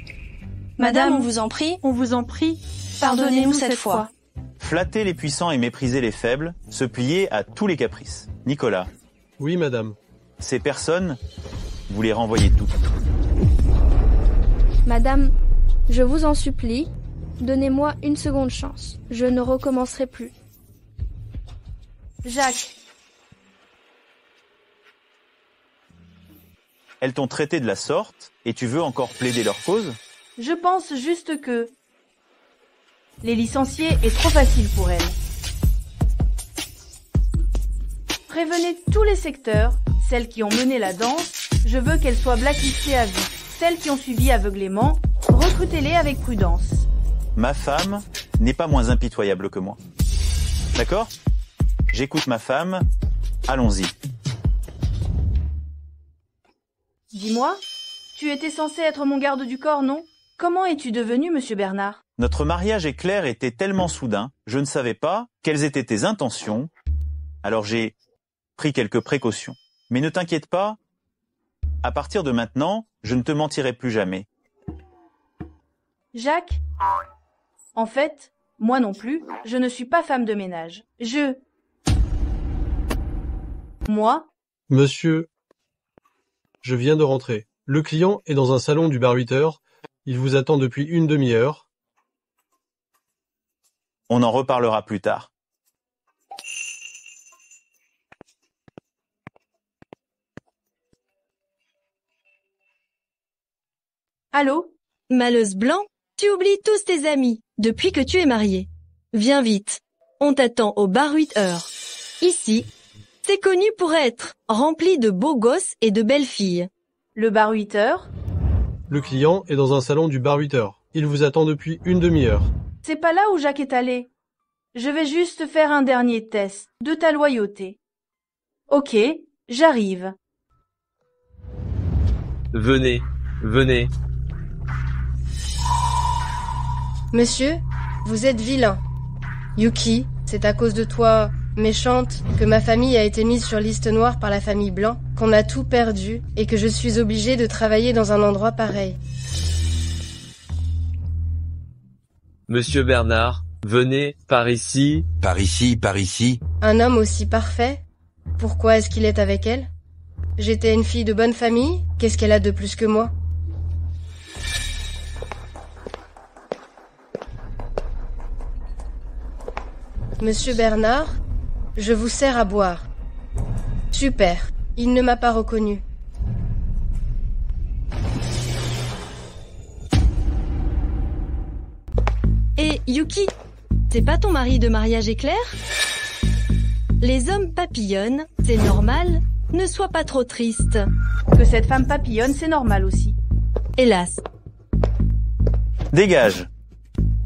Madame, on vous en prie. On vous en prie. Pardonnez-nous cette fois. Flatter les puissants et mépriser les faibles, se plier à tous les caprices. Nicolas. Oui, madame. Ces personnes, vous les renvoyez toutes. Madame, je vous en supplie, donnez-moi une seconde chance. Je ne recommencerai plus. Jacques. Elles t'ont traité de la sorte, et tu veux encore plaider leur cause? Je pense juste que les licencier est trop facile pour elles. Prévenez tous les secteurs, celles qui ont mené la danse, je veux qu'elles soient blacklistées à vie. Celles qui ont suivi aveuglément, recrutez-les avec prudence. Ma femme n'est pas moins impitoyable que moi. D'accord? J'écoute ma femme, allons-y. Dis-moi, tu étais censé être mon garde du corps, non? Comment es-tu devenu, Monsieur Bernard? Notre mariage éclair était tellement soudain, je ne savais pas quelles étaient tes intentions, alors j'ai pris quelques précautions. Mais ne t'inquiète pas, À partir de maintenant, je ne te mentirai plus jamais. Jacques, en fait, moi non plus, je ne suis pas femme de ménage. Moi, Monsieur, je viens de rentrer. Le client est dans un salon du bar 8 heures. Il vous attend depuis une demi-heure. On en reparlera plus tard. Allô? Malleuse Blanc, tu oublies tous tes amis depuis que tu es mariée. Viens vite, on t'attend au bar 8 heures. Ici, c'est connu pour être rempli de beaux gosses et de belles filles. Le bar 8 heures? Le client est dans un salon du bar 8 heures. Il vous attend depuis une demi-heure. C'est pas là où Jacques est allé. Je vais juste faire un dernier test de ta loyauté. Ok, j'arrive. Venez, venez. Monsieur, vous êtes vilain. Yuki, c'est à cause de toi, méchante, que ma famille a été mise sur liste noire par la famille Blanc, qu'on a tout perdu et que je suis obligée de travailler dans un endroit pareil. Monsieur Bernard, venez, par ici. Par ici, par ici. Un homme aussi parfait? Pourquoi est-ce qu'il est avec elle? J'étais une fille de bonne famille, qu'est-ce qu'elle a de plus que moi? Monsieur Bernard, je vous sers à boire. Super, il ne m'a pas reconnu. Et Yuki, c'est pas ton mari de mariage éclair? Les hommes papillonnent, c'est normal, ne sois pas trop triste. Que cette femme papillonne, c'est normal aussi. Hélas. Dégage.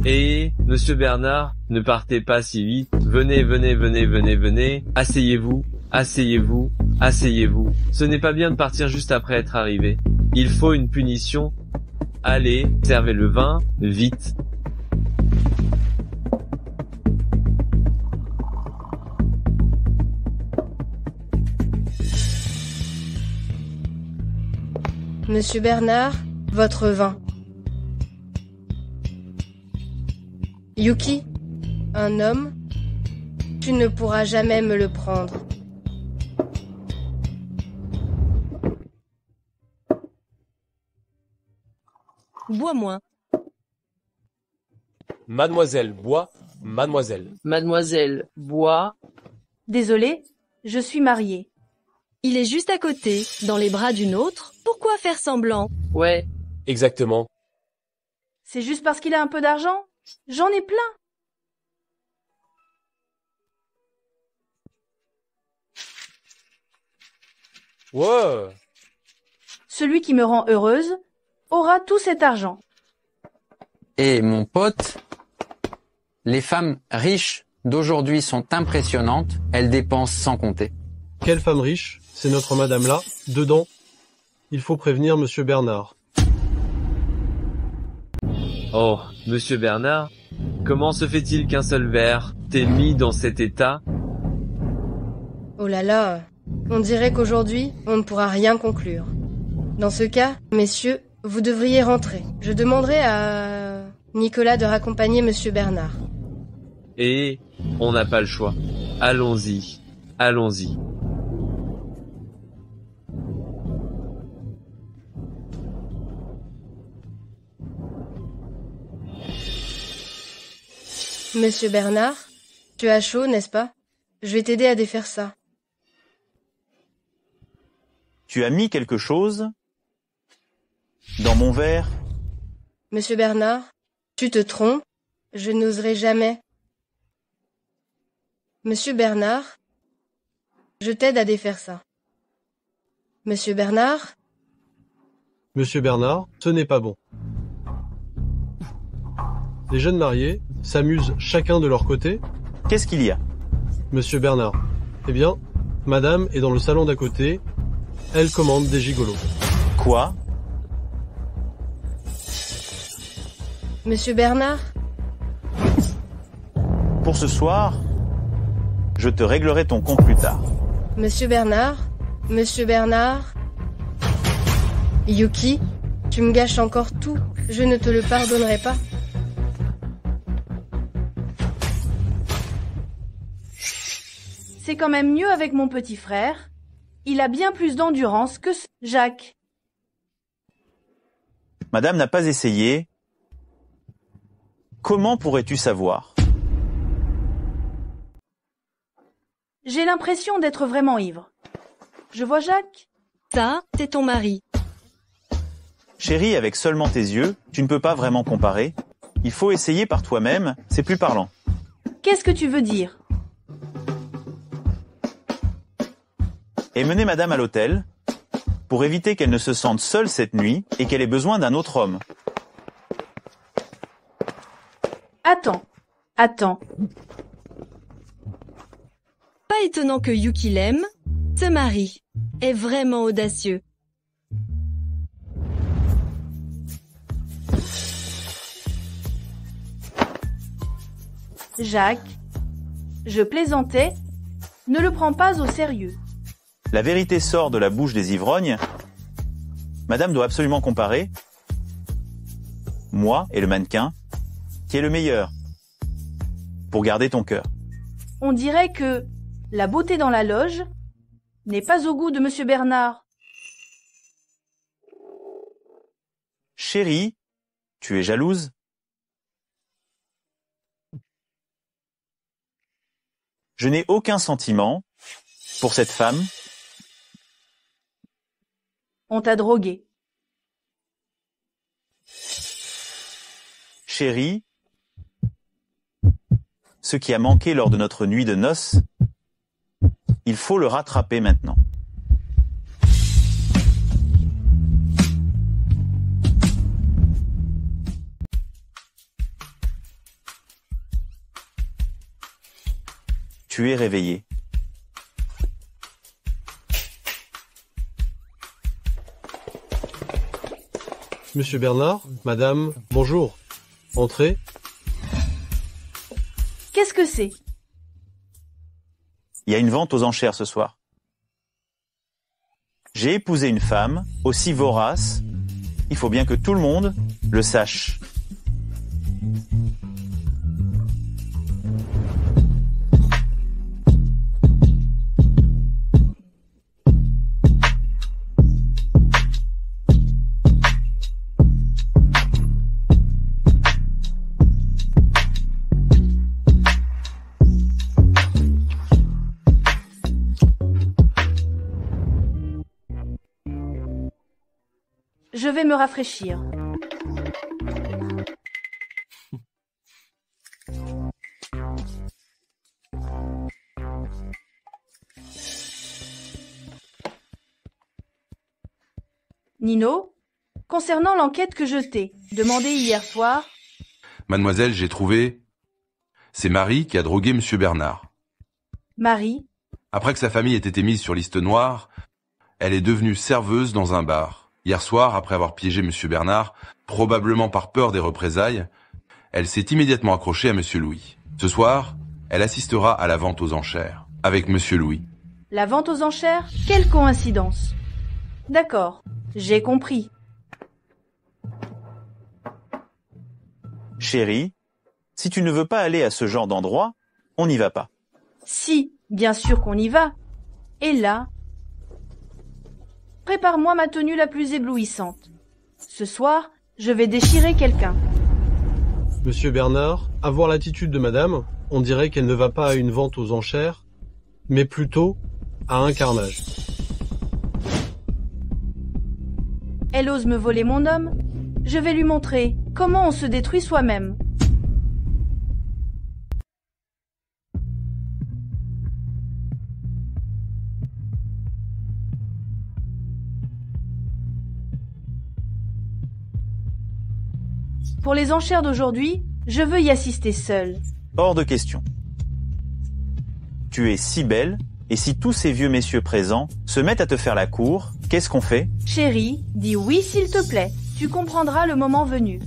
Et, monsieur Bernard, ne partez pas si vite. Venez, venez, venez, venez, venez. Asseyez-vous, asseyez-vous, asseyez-vous. Ce n'est pas bien de partir juste après être arrivé. Il faut une punition. Allez, servez le vin, vite. Monsieur Bernard, votre vin. Yuki, un homme, tu ne pourras jamais me le prendre. Bois moins. Mademoiselle, bois, mademoiselle. Mademoiselle, bois. Désolée, je suis mariée. Il est juste à côté, dans les bras d'une autre. Pourquoi faire semblant? Ouais. Exactement. C'est juste parce qu'il a un peu d'argent? J'en ai plein. Wow. Celui qui me rend heureuse aura tout cet argent. Et mon pote, les femmes riches d'aujourd'hui sont impressionnantes, elles dépensent sans compter. Quelle femme riche? C'est notre madame là, dedans. Il faut prévenir monsieur Bernard. Oh, monsieur Bernard, comment se fait-il qu'un seul verre t'ait mis dans cet état? Oh là là, on dirait qu'aujourd'hui, on ne pourra rien conclure. Dans ce cas, messieurs, vous devriez rentrer. Je demanderai à Nicolas de raccompagner monsieur Bernard. Et on n'a pas le choix. Allons-y, allons-y. Monsieur Bernard, tu as chaud, n'est-ce pas? Je vais t'aider à défaire ça. Tu as mis quelque chose dans mon verre? Monsieur Bernard, tu te trompes. Je n'oserai jamais. Monsieur Bernard, je t'aide à défaire ça. Monsieur Bernard? Monsieur Bernard, ce n'est pas bon. Les jeunes mariés s'amusent chacun de leur côté. Qu'est-ce qu'il y a? Monsieur Bernard. Eh bien, madame est dans le salon d'à côté. Elle commande des gigolos. Quoi? Monsieur Bernard? Pour ce soir, je te réglerai ton compte plus tard. Monsieur Bernard? Monsieur Bernard? Yuki, tu me gâches encore tout. Je ne te le pardonnerai pas. C'est quand même mieux avec mon petit frère. Il a bien plus d'endurance que Jacques. Madame n'a pas essayé. Comment pourrais-tu savoir? J'ai l'impression d'être vraiment ivre. Je vois Jacques. Ça, c'est ton mari. Chérie, avec seulement tes yeux, tu ne peux pas vraiment comparer. Il faut essayer par toi-même, c'est plus parlant. Qu'est-ce que tu veux dire? Et mener madame à l'hôtel, pour éviter qu'elle ne se sente seule cette nuit et qu'elle ait besoin d'un autre homme. Attends. Pas étonnant que Yuki l'aime. Ce mari est vraiment audacieux. Jacques, je plaisantais, ne le prends pas au sérieux. La vérité sort de la bouche des ivrognes. Madame doit absolument comparer, moi et le mannequin, qui est le meilleur, pour garder ton cœur. On dirait que la beauté dans la loge n'est pas au goût de Monsieur Bernard. Chérie, tu es jalouse? Je n'ai aucun sentiment pour cette femme. On t'a drogué. Chérie, ce qui a manqué lors de notre nuit de noces, il faut le rattraper maintenant. Tu es réveillé. Monsieur Bernard, madame, bonjour. Entrez. Qu'est-ce que c'est? Il y a une vente aux enchères ce soir. J'ai épousé une femme aussi vorace, il faut bien que tout le monde le sache. Je vais me rafraîchir. Nino, concernant l'enquête que je t'ai demandée hier soir... Mademoiselle, j'ai trouvé... C'est Marie qui a drogué Monsieur Bernard. Marie? Après que sa famille ait été mise sur liste noire, elle est devenue serveuse dans un bar. Hier soir, après avoir piégé Monsieur Bernard, probablement par peur des représailles, elle s'est immédiatement accrochée à Monsieur Louis. Ce soir, elle assistera à la vente aux enchères, avec Monsieur Louis. La vente aux enchères? Quelle coïncidence! D'accord, j'ai compris. Chérie, si tu ne veux pas aller à ce genre d'endroit, on n'y va pas. Si, bien sûr qu'on y va. Et là... Prépare-moi ma tenue la plus éblouissante. Ce soir, je vais déchirer quelqu'un. Monsieur Bernard, à voir l'attitude de madame, on dirait qu'elle ne va pas à une vente aux enchères, mais plutôt à un carnage. Elle ose me voler mon homme. Je vais lui montrer comment on se détruit soi-même. Pour les enchères d'aujourd'hui, je veux y assister seule. Hors de question. Tu es si belle, et si tous ces vieux messieurs présents se mettent à te faire la cour, qu'est-ce qu'on fait? Chérie, dis oui s'il te plaît. Tu comprendras le moment venu.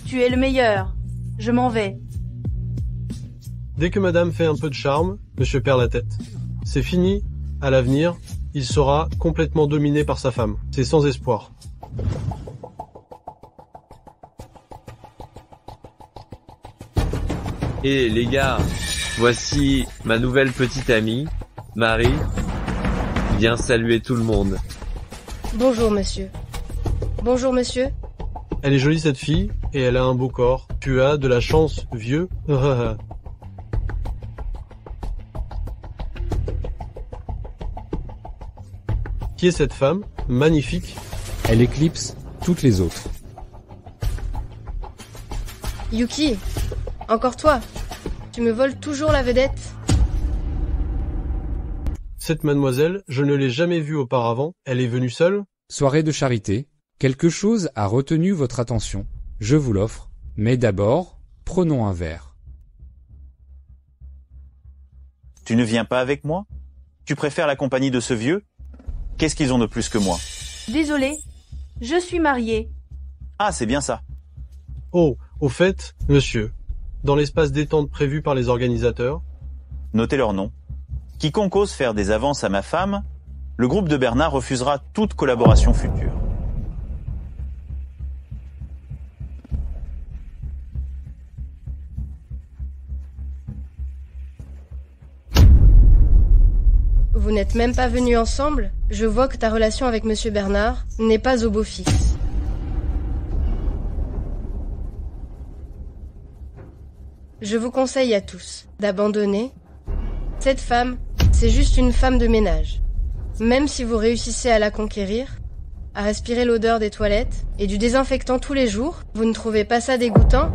Tu es le meilleur. Je m'en vais. Dès que madame fait un peu de charme, monsieur perd la tête. C'est fini. À l'avenir, il sera complètement dominé par sa femme. C'est sans espoir. Et les gars, voici ma nouvelle petite amie, Marie. Viens saluer tout le monde. Bonjour, monsieur. Bonjour, monsieur. Elle est jolie cette fille, et elle a un beau corps. Tu as de la chance, vieux. Qui est cette femme? Magnifique. Elle éclipse toutes les autres. Yuki, encore toi. Tu me voles toujours la vedette. Cette mademoiselle, je ne l'ai jamais vue auparavant. Elle est venue seule? Soirée de charité. Quelque chose a retenu votre attention. Je vous l'offre. Mais d'abord, prenons un verre. Tu ne viens pas avec moi? Tu préfères la compagnie de ce vieux? Qu'est-ce qu'ils ont de plus que moi? Désolé, je suis mariée. Ah, c'est bien ça. Oh, au fait, monsieur, dans l'espace détente prévu par les organisateurs, notez leur nom. Quiconque ose faire des avances à ma femme, le groupe de Bernard refusera toute collaboration future. Vous n'êtes même pas venus ensemble? Je vois que ta relation avec monsieur Bernard n'est pas au beau fixe. Je vous conseille à tous d'abandonner. Cette femme, c'est juste une femme de ménage. Même si vous réussissez à la conquérir, à respirer l'odeur des toilettes et du désinfectant tous les jours, vous ne trouvez pas ça dégoûtant?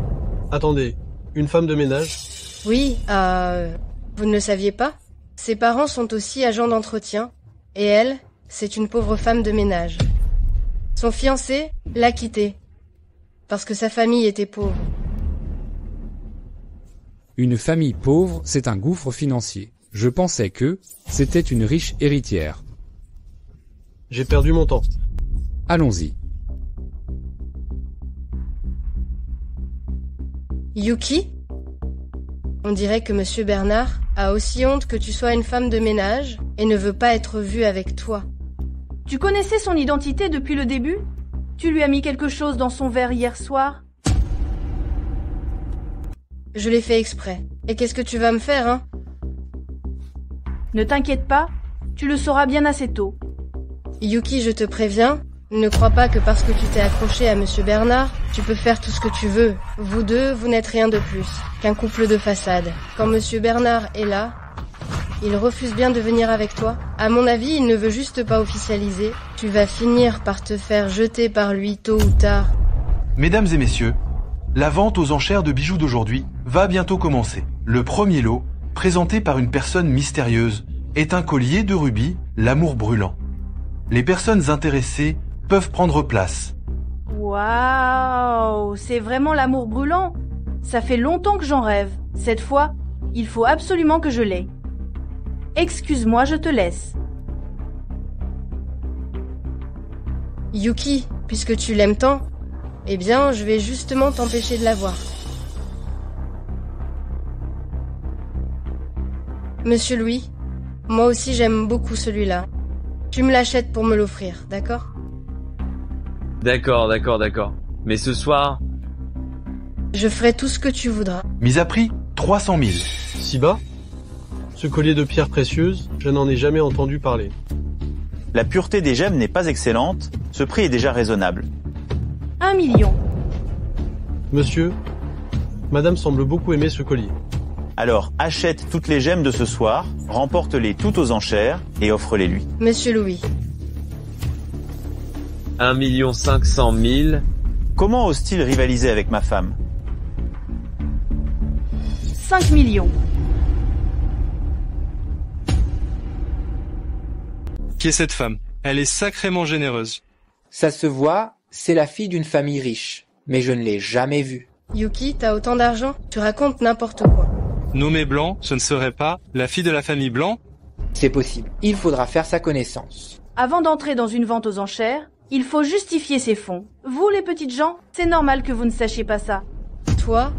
Attendez, une femme de ménage? Oui, vous ne le saviez pas? Ses parents sont aussi agents d'entretien, et elle, c'est une pauvre femme de ménage. Son fiancé l'a quittée, parce que sa famille était pauvre. Une famille pauvre, c'est un gouffre financier. Je pensais que c'était une riche héritière. J'ai perdu mon temps. Allons-y. Yuki? On dirait que monsieur Bernard a aussi honte que tu sois une femme de ménage et ne veut pas être vu avec toi. Tu connaissais son identité depuis le début? Tu lui as mis quelque chose dans son verre hier soir? Je l'ai fait exprès. Et qu'est-ce que tu vas me faire, hein? Ne t'inquiète pas, tu le sauras bien assez tôt. Yuki, je te préviens, ne crois pas que parce que tu t'es accroché à monsieur Bernard, tu peux faire tout ce que tu veux. Vous deux, vous n'êtes rien de plus qu'un couple de façade. Quand monsieur Bernard est là, il refuse bien de venir avec toi. À mon avis, il ne veut juste pas officialiser. Tu vas finir par te faire jeter par lui tôt ou tard. Mesdames et messieurs, la vente aux enchères de bijoux d'aujourd'hui va bientôt commencer. Le premier lot, présenté par une personne mystérieuse, est un collier de rubis, l'amour brûlant. Les personnes intéressées peuvent prendre place. Waouh, c'est vraiment l'amour brûlant. Ça fait longtemps que j'en rêve. Cette fois, il faut absolument que je l'aie. Excuse-moi, je te laisse. Yuki, puisque tu l'aimes tant, eh bien, je vais justement t'empêcher de l'avoir. Monsieur Louis, moi aussi j'aime beaucoup celui-là. Tu me l'achètes pour me l'offrir, d'accord? D'accord. Mais ce soir... Je ferai tout ce que tu voudras. Mise à prix 300 000. Si bas? Ce collier de pierres précieuses, je n'en ai jamais entendu parler. La pureté des gemmes n'est pas excellente, ce prix est déjà raisonnable. 1 million. Monsieur, madame semble beaucoup aimer ce collier. Alors achète toutes les gemmes de ce soir, remporte-les toutes aux enchères et offre-les lui. Monsieur Louis. 1 500 000. Comment ose-t-il rivaliser avec ma femme? 5 millions. Qui est cette femme? Elle est sacrément généreuse. Ça se voit, c'est la fille d'une famille riche. Mais je ne l'ai jamais vue. Yuki, t'as autant d'argent? Tu racontes n'importe quoi. Nommée Blanc, ce ne serait pas la fille de la famille Blanc? C'est possible. Il faudra faire sa connaissance. Avant d'entrer dans une vente aux enchères, il faut justifier ses fonds. Vous, les petites gens, c'est normal que vous ne sachiez pas ça. Toi?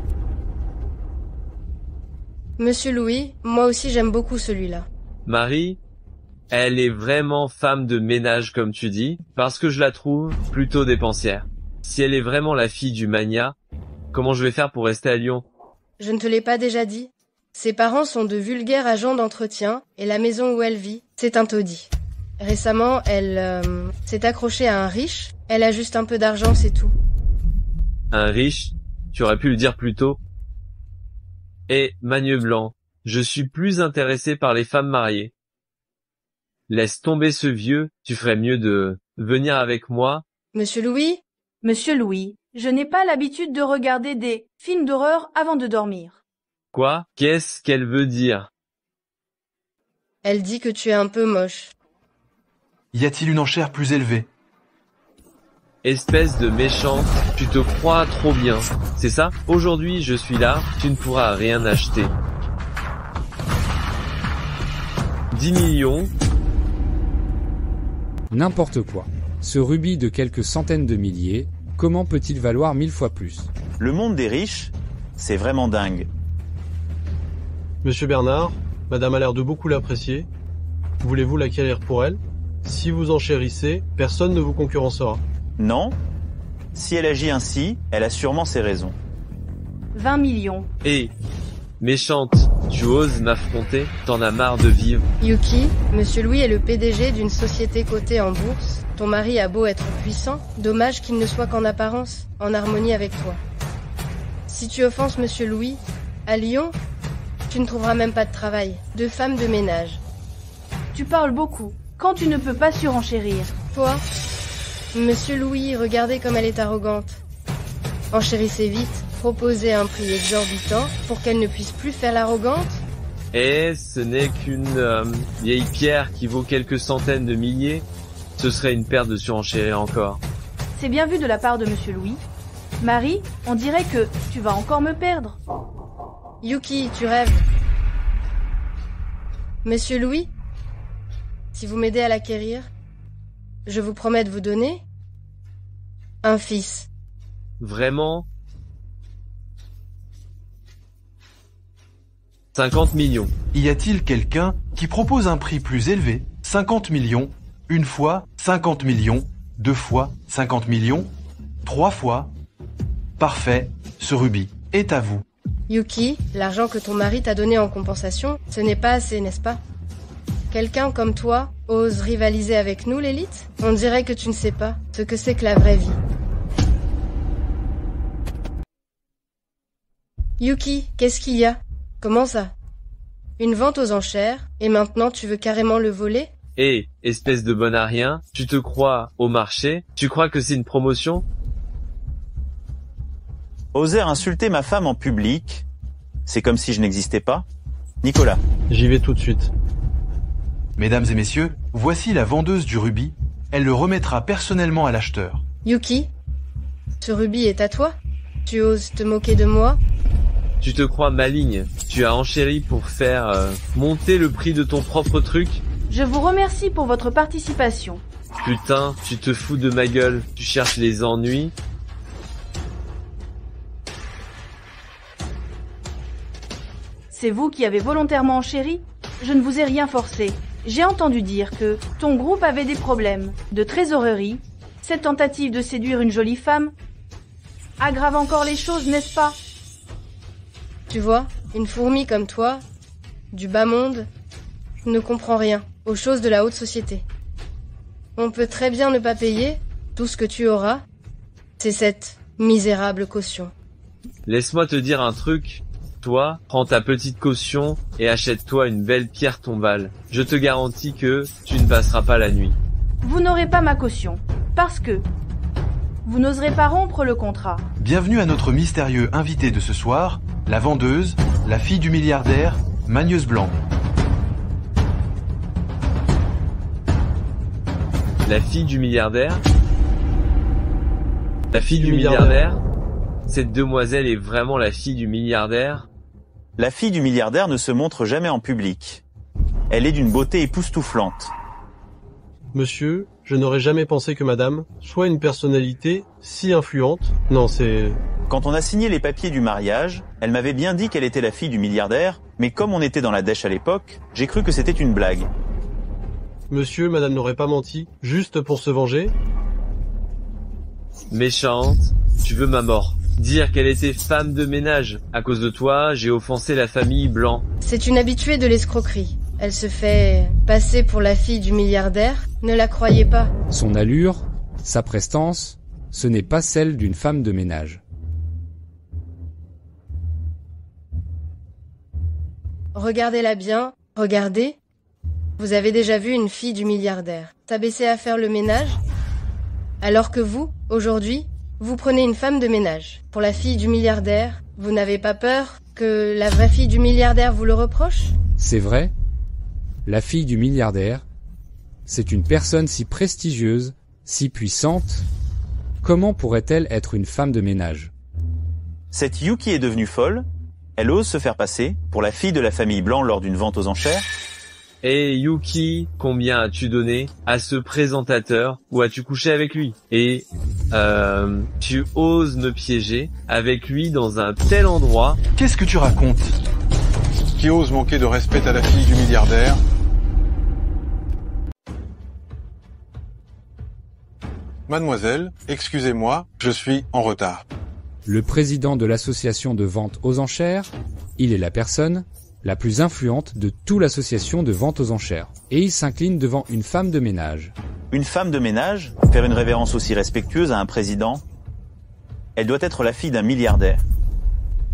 Monsieur Louis, moi aussi j'aime beaucoup celui-là. Marie, Elle est vraiment femme de ménage comme tu dis, parce que je la trouve plutôt dépensière. Si elle est vraiment la fille du magnat, comment je vais faire pour rester à Lyon? Je ne te l'ai pas déjà dit. Ses parents sont de vulgaires agents d'entretien et la maison où elle vit, c'est un taudis. Récemment, elle s'est accrochée à un riche. Elle a juste un peu d'argent, c'est tout. Un riche? Tu aurais pu le dire plus tôt. Et, Magneux Blanc, je suis plus intéressé par les femmes mariées. Laisse tomber ce vieux, tu ferais mieux de venir avec moi. Monsieur Louis? Monsieur Louis, je n'ai pas l'habitude de regarder des films d'horreur avant de dormir. Quoi? Qu'est-ce qu'elle veut dire? Elle dit que tu es un peu moche. Y a-t-il une enchère plus élevée? Espèce de méchante, tu te crois trop bien. C'est ça? Aujourd'hui je suis là, tu ne pourras rien acheter. 10 millions. N'importe quoi. Ce rubis de quelques centaines de milliers, comment peut-il valoir 1000 fois plus? Le monde des riches, c'est vraiment dingue. Monsieur Bernard, madame a l'air de beaucoup l'apprécier. Voulez-vous l'acquérir pour elle? Si vous enchérissez, personne ne vous concurrencera. Non. Si elle agit ainsi, elle a sûrement ses raisons. 20 millions. Et, méchante, tu oses m'affronter? T'en as marre de vivre? Yuki, Monsieur Louis est le PDG d'une société cotée en bourse. Ton mari a beau être puissant, dommage qu'il ne soit qu'en apparence, en harmonie avec toi. Si tu offenses Monsieur Louis, à Lyon, tu ne trouveras même pas de travail, de femme de ménage. Tu parles beaucoup, quand tu ne peux pas surenchérir. Toi, Monsieur Louis, regardez comme elle est arrogante. Enchérissez vite, proposez un prix exorbitant pour qu'elle ne puisse plus faire l'arrogante. Et ce n'est qu'une vieille pierre qui vaut quelques centaines de milliers. Ce serait une perte de surenchérir encore. C'est bien vu de la part de Monsieur Louis. Marie, on dirait que tu vas encore me perdre. Yuki, tu rêves. Monsieur Louis, si vous m'aidez à l'acquérir, je vous promets de vous donner un fils. Vraiment? 50 millions. Y a-t-il quelqu'un qui propose un prix plus élevé? 50 millions, une fois 50 millions, deux fois 50 millions, trois fois. Parfait, ce rubis est à vous. Yuki, l'argent que ton mari t'a donné en compensation, ce n'est pas assez, n'est-ce pas? Quelqu'un comme toi ose rivaliser avec nous, l'élite? On dirait que tu ne sais pas ce que c'est que la vraie vie. Yuki, qu'est-ce qu'il y a? Comment ça? Une vente aux enchères, et maintenant tu veux carrément le voler? Et, espèce de bon à rien, tu te crois au marché? Tu crois que c'est une promotion? Oser insulter ma femme en public, c'est comme si je n'existais pas. Nicolas. J'y vais tout de suite. Mesdames et messieurs, voici la vendeuse du rubis. Elle le remettra personnellement à l'acheteur. Yuki, ce rubis est à toi? Tu oses te moquer de moi? Tu te crois maligne? Tu as enchéri pour faire monter le prix de ton propre truc? Je vous remercie pour votre participation. Putain, tu te fous de ma gueule. Tu cherches les ennuis? C'est vous qui avez volontairement enchéri? Je ne vous ai rien forcé. J'ai entendu dire que ton groupe avait des problèmes de trésorerie. Cette tentative de séduire une jolie femme aggrave encore les choses, n'est-ce pas? Tu vois, une fourmi comme toi, du bas monde, ne comprend rien aux choses de la haute société. On peut très bien ne pas payer, tout ce que tu auras, c'est cette misérable caution. Laisse-moi te dire un truc. Toi, prends ta petite caution et achète-toi une belle pierre tombale. Je te garantis que tu ne passeras pas la nuit. Vous n'aurez pas ma caution, parce que vous n'oserez pas rompre le contrat. Bienvenue à notre mystérieux invité de ce soir, la vendeuse, la fille du milliardaire, Magneuse Blanc. La fille du milliardaire? La fille du milliardaire? Cette demoiselle est vraiment la fille du milliardaire? La fille du milliardaire ne se montre jamais en public. Elle est d'une beauté époustouflante. Monsieur, je n'aurais jamais pensé que madame soit une personnalité si influente. Non, c'est... Quand on a signé les papiers du mariage, elle m'avait bien dit qu'elle était la fille du milliardaire, mais comme on était dans la dèche à l'époque, j'ai cru que c'était une blague. monsieur, madame n'auraient pas menti, juste pour se venger? Méchante, tu veux ma mort. Dire qu'elle était femme de ménage. À cause de toi, j'ai offensé la famille Blanc. C'est une habituée de l'escroquerie. Elle se fait passer pour la fille du milliardaire. Ne la croyez pas. Son allure, sa prestance, ce n'est pas celle d'une femme de ménage. Regardez-la bien, regardez. Vous avez déjà vu une fille du milliardaire s'abaisser à faire le ménage? Alors que vous, aujourd'hui, vous prenez une femme de ménage. Pour la fille du milliardaire, vous n'avez pas peur que la vraie fille du milliardaire vous le reproche? C'est vrai, la fille du milliardaire, c'est une personne si prestigieuse, si puissante. Comment pourrait-elle être une femme de ménage? Cette Yuki est devenue folle. Elle ose se faire passer pour la fille de la famille Blanc lors d'une vente aux enchères. Et Yuki, combien as-tu donné à ce présentateur ou as-tu couché avec lui? Et tu oses me piéger avec lui dans un tel endroit? Qu'est-ce que tu racontes? Qui ose manquer de respect à la fille du milliardaire? Mademoiselle, excusez-moi, je suis en retard. Le président de l'association de vente aux enchères, il est la personne la plus influente de toute l'association de vente aux enchères. Et il s'incline devant une femme de ménage. Une femme de ménage, faire une révérence aussi respectueuse à un président, elle doit être la fille d'un milliardaire.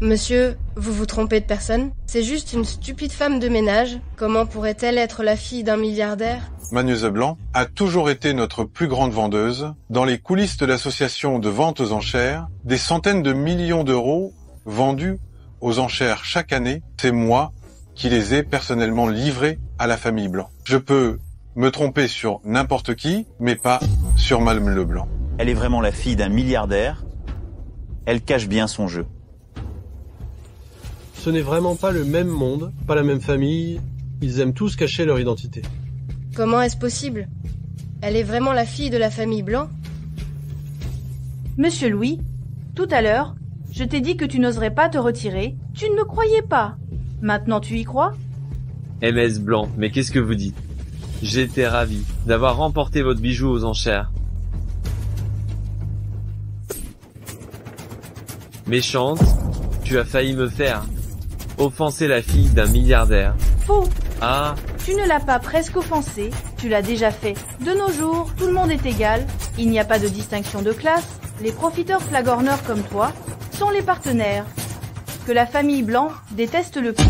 Monsieur, vous vous trompez de personne? C'est juste une stupide femme de ménage. Comment pourrait-elle être la fille d'un milliardaire? Magneuse Blanc a toujours été notre plus grande vendeuse. Dans les coulisses de l'association de vente aux enchères, des centaines de millions d'euros vendus aux enchères chaque année, c'est moi qui les ai personnellement livrés à la famille Blanc. Je peux me tromper sur n'importe qui, mais pas sur Madame Leblanc. Elle est vraiment la fille d'un milliardaire. Elle cache bien son jeu. Ce n'est vraiment pas le même monde, pas la même famille. Ils aiment tous cacher leur identité. Comment est-ce possible? Elle est vraiment la fille de la famille Blanc? Monsieur Louis, tout à l'heure, je t'ai dit que tu n'oserais pas te retirer. Tu ne me croyais pas. Maintenant tu y crois? MS Blanc, mais qu'est-ce que vous dites? J'étais ravi d'avoir remporté votre bijou aux enchères. Méchante, tu as failli me faire offenser la fille d'un milliardaire. Faux. Ah, Tu ne l'as pas presque offensé, tu l'as déjà fait. De nos jours, tout le monde est égal, il n'y a pas de distinction de classe, les profiteurs flagorneurs comme toi sont les partenaires que la famille Blanc déteste le plus.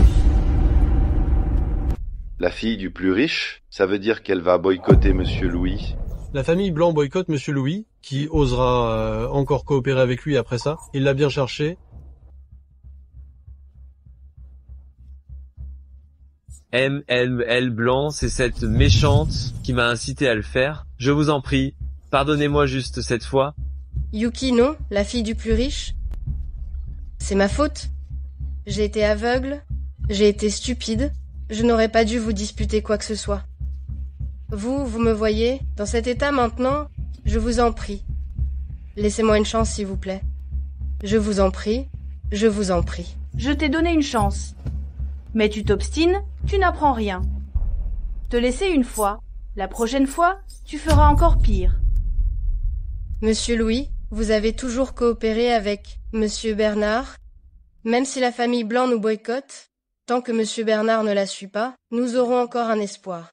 La fille du plus riche, ça veut dire qu'elle va boycotter Monsieur Louis. La famille Blanc boycotte Monsieur Louis, qui osera encore coopérer avec lui après ça. Il l'a bien cherché. ML Blanc, c'est cette méchante qui m'a incité à le faire. Je vous en prie, pardonnez-moi juste cette fois. Yuki, non, la fille du plus riche. C'est ma faute. J'ai été aveugle, j'ai été stupide, je n'aurais pas dû vous disputer quoi que ce soit. Vous me voyez, dans cet état maintenant, je vous en prie. Laissez-moi une chance, s'il vous plaît. Je vous en prie, je vous en prie. Je t'ai donné une chance. Mais tu t'obstines, tu n'apprends rien. Te laisser une fois, la prochaine fois, tu feras encore pire. Monsieur Louis, vous avez toujours coopéré avec Monsieur Bernard. Même si la famille Blanc nous boycotte, tant que Monsieur Bernard ne la suit pas, nous aurons encore un espoir.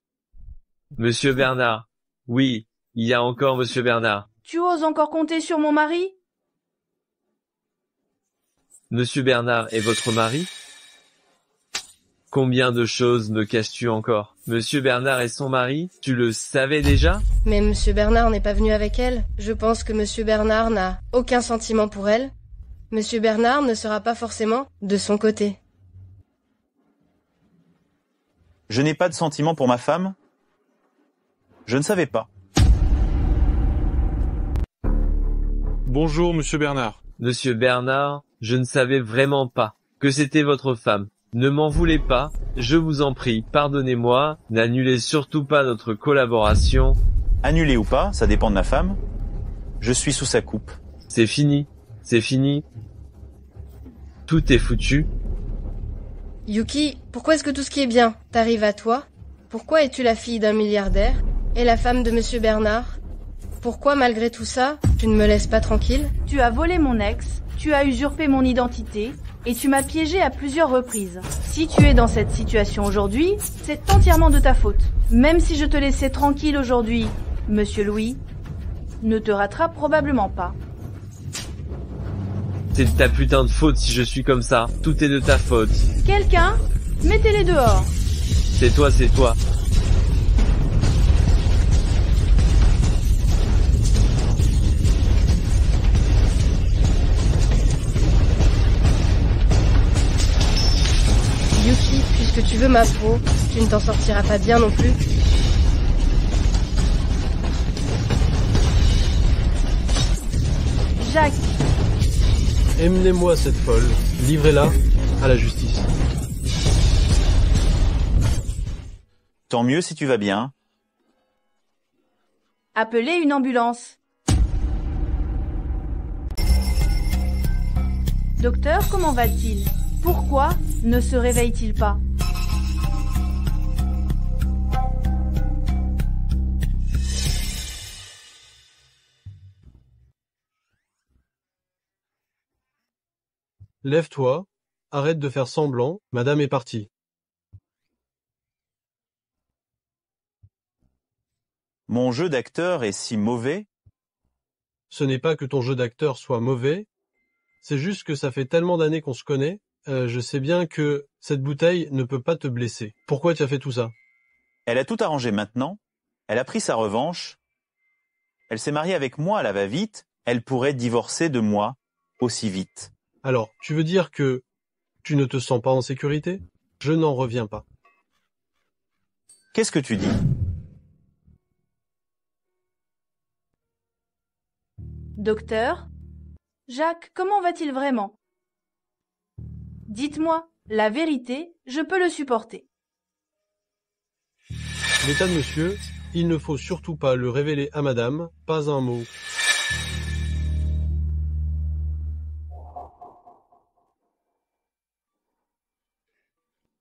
Monsieur Bernard. Oui, il y a encore Monsieur Bernard. Tu oses encore compter sur mon mari? Monsieur Bernard est votre mari? Combien de choses me caches-tu encore? Monsieur Bernard est son mari? Tu le savais déjà? Mais Monsieur Bernard n'est pas venu avec elle. Je pense que Monsieur Bernard n'a aucun sentiment pour elle. Monsieur Bernard ne sera pas forcément de son côté. Je n'ai pas de sentiment pour ma femme? Je ne savais pas. Bonjour, Monsieur Bernard. Monsieur Bernard, je ne savais vraiment pas que c'était votre femme. Ne m'en voulez pas, je vous en prie, pardonnez-moi, n'annulez surtout pas notre collaboration. Annulé ou pas, ça dépend de ma femme. Je suis sous sa coupe. C'est fini, c'est fini. Tout est foutu. Yuki, pourquoi est-ce que tout ce qui est bien t'arrive à toi? Pourquoi es-tu la fille d'un milliardaire et la femme de Monsieur Bernard? Pourquoi, malgré tout ça, tu ne me laisses pas tranquille? Tu as volé mon ex, tu as usurpé mon identité, et tu m'as piégé à plusieurs reprises. Si tu es dans cette situation aujourd'hui, c'est entièrement de ta faute. Même si je te laissais tranquille aujourd'hui, Monsieur Louis ne te rattrape probablement pas. C'est de ta putain de faute si je suis comme ça. Tout est de ta faute. Quelqu'un, mettez-les dehors. C'est toi, c'est toi. Yuki, puisque tu veux ma peau, tu ne t'en sortiras pas bien non plus. Jacques. Emmenez-moi cette folle. Livrez-la à la justice. Tant mieux si tu vas bien. Appelez une ambulance. Docteur, comment va-t-il? Pourquoi ne se réveille-t-il pas? Lève-toi, arrête de faire semblant, madame est partie. Mon jeu d'acteur est si mauvais? Ce n'est pas que ton jeu d'acteur soit mauvais, c'est juste que ça fait tellement d'années qu'on se connaît, je sais bien que cette bouteille ne peut pas te blesser. Pourquoi tu as fait tout ça? Elle a tout arrangé maintenant, elle a pris sa revanche, elle s'est mariée avec moi à la va-vite, elle pourrait divorcer de moi aussi vite. Alors, tu veux dire que tu ne te sens pas en sécurité? Je n'en reviens pas. Qu'est-ce que tu dis? Docteur? Jacques, comment va-t-il vraiment? Dites-moi, la vérité, je peux le supporter. L'état de monsieur, il ne faut surtout pas le révéler à madame, pas un mot.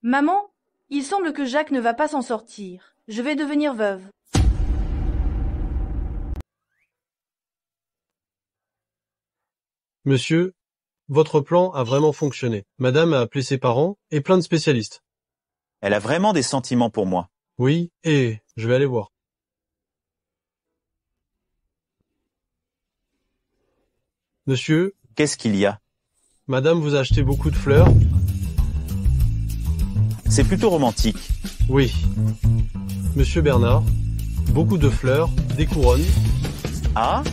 Maman, il semble que Jacques ne va pas s'en sortir. Je vais devenir veuve. Monsieur, votre plan a vraiment fonctionné. Madame a appelé ses parents et plein de spécialistes. Elle a vraiment des sentiments pour moi. Oui, et je vais aller voir. Monsieur, qu'est-ce qu'il y a? Madame vous a acheté beaucoup de fleurs. C'est plutôt romantique. Oui. Monsieur Bernard, beaucoup de fleurs, des couronnes. Ah?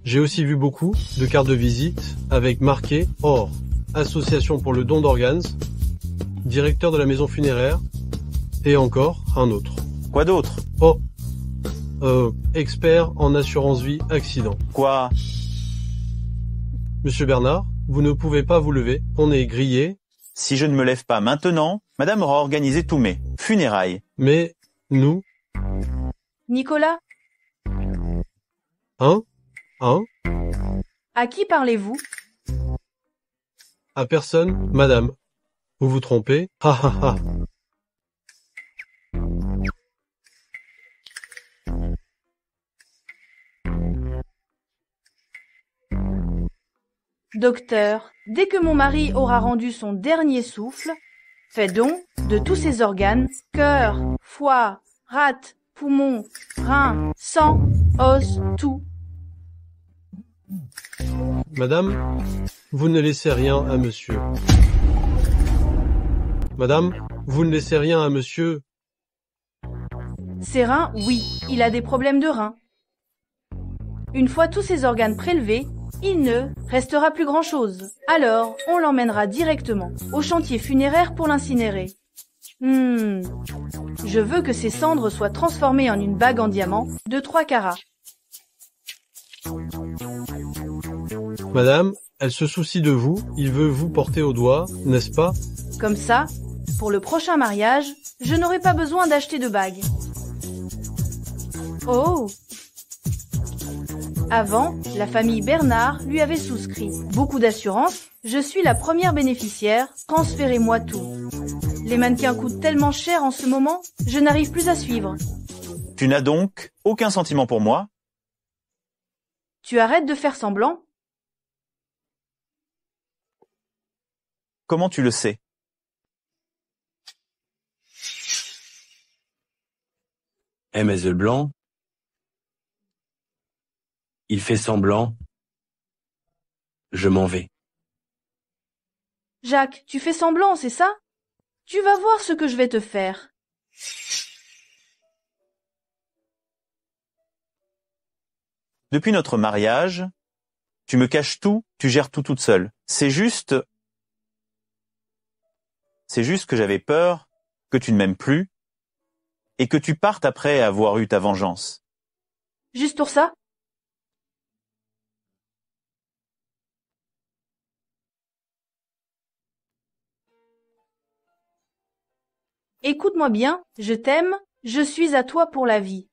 J'ai aussi vu beaucoup de cartes de visite avec marqué OR, Association pour le don d'organes, directeur de la maison funéraire, et encore un autre. Quoi d'autre? Oh, expert en assurance vie accident. Quoi? Monsieur Bernard, vous ne pouvez pas vous lever, on est grillé. Si je ne me lève pas maintenant, madame aura organisé tous mes funérailles. Mais, nous... Nicolas? Hein? À qui parlez-vous? À personne, madame. Vous vous trompez? Ha ha ha. Docteur, dès que mon mari aura rendu son dernier souffle, faites don de tous ses organes, cœur, foie, rate, poumon, rein, sang, os, tout. Madame, vous ne laissez rien à monsieur. Madame, vous ne laissez rien à monsieur. Ses reins, oui, il a des problèmes de reins. Une fois tous ses organes prélevés, il ne restera plus grand-chose. Alors, on l'emmènera directement au chantier funéraire pour l'incinérer. Je veux que ses cendres soient transformées en une bague en diamant de 3 carats. Madame, elle se soucie de vous, il veut vous porter au doigt, n'est-ce pas? Comme ça, pour le prochain mariage, je n'aurai pas besoin d'acheter de bague. Oh! Avant, la famille Bernard lui avait souscrit beaucoup d'assurances. Je suis la première bénéficiaire, transférez-moi tout. Les mannequins coûtent tellement cher en ce moment, je n'arrive plus à suivre. Tu n'as donc aucun sentiment pour moi? Tu arrêtes de faire semblant? Comment tu le sais? MS Blanc. Il fait semblant. Je m'en vais. Jacques, tu fais semblant, c'est ça? Tu vas voir ce que je vais te faire. Depuis notre mariage, tu me caches tout, tu gères tout toute seule. C'est juste que j'avais peur que tu ne m'aimes plus et que tu partes après avoir eu ta vengeance. Juste pour ça? Écoute-moi bien, je t'aime, je suis à toi pour la vie.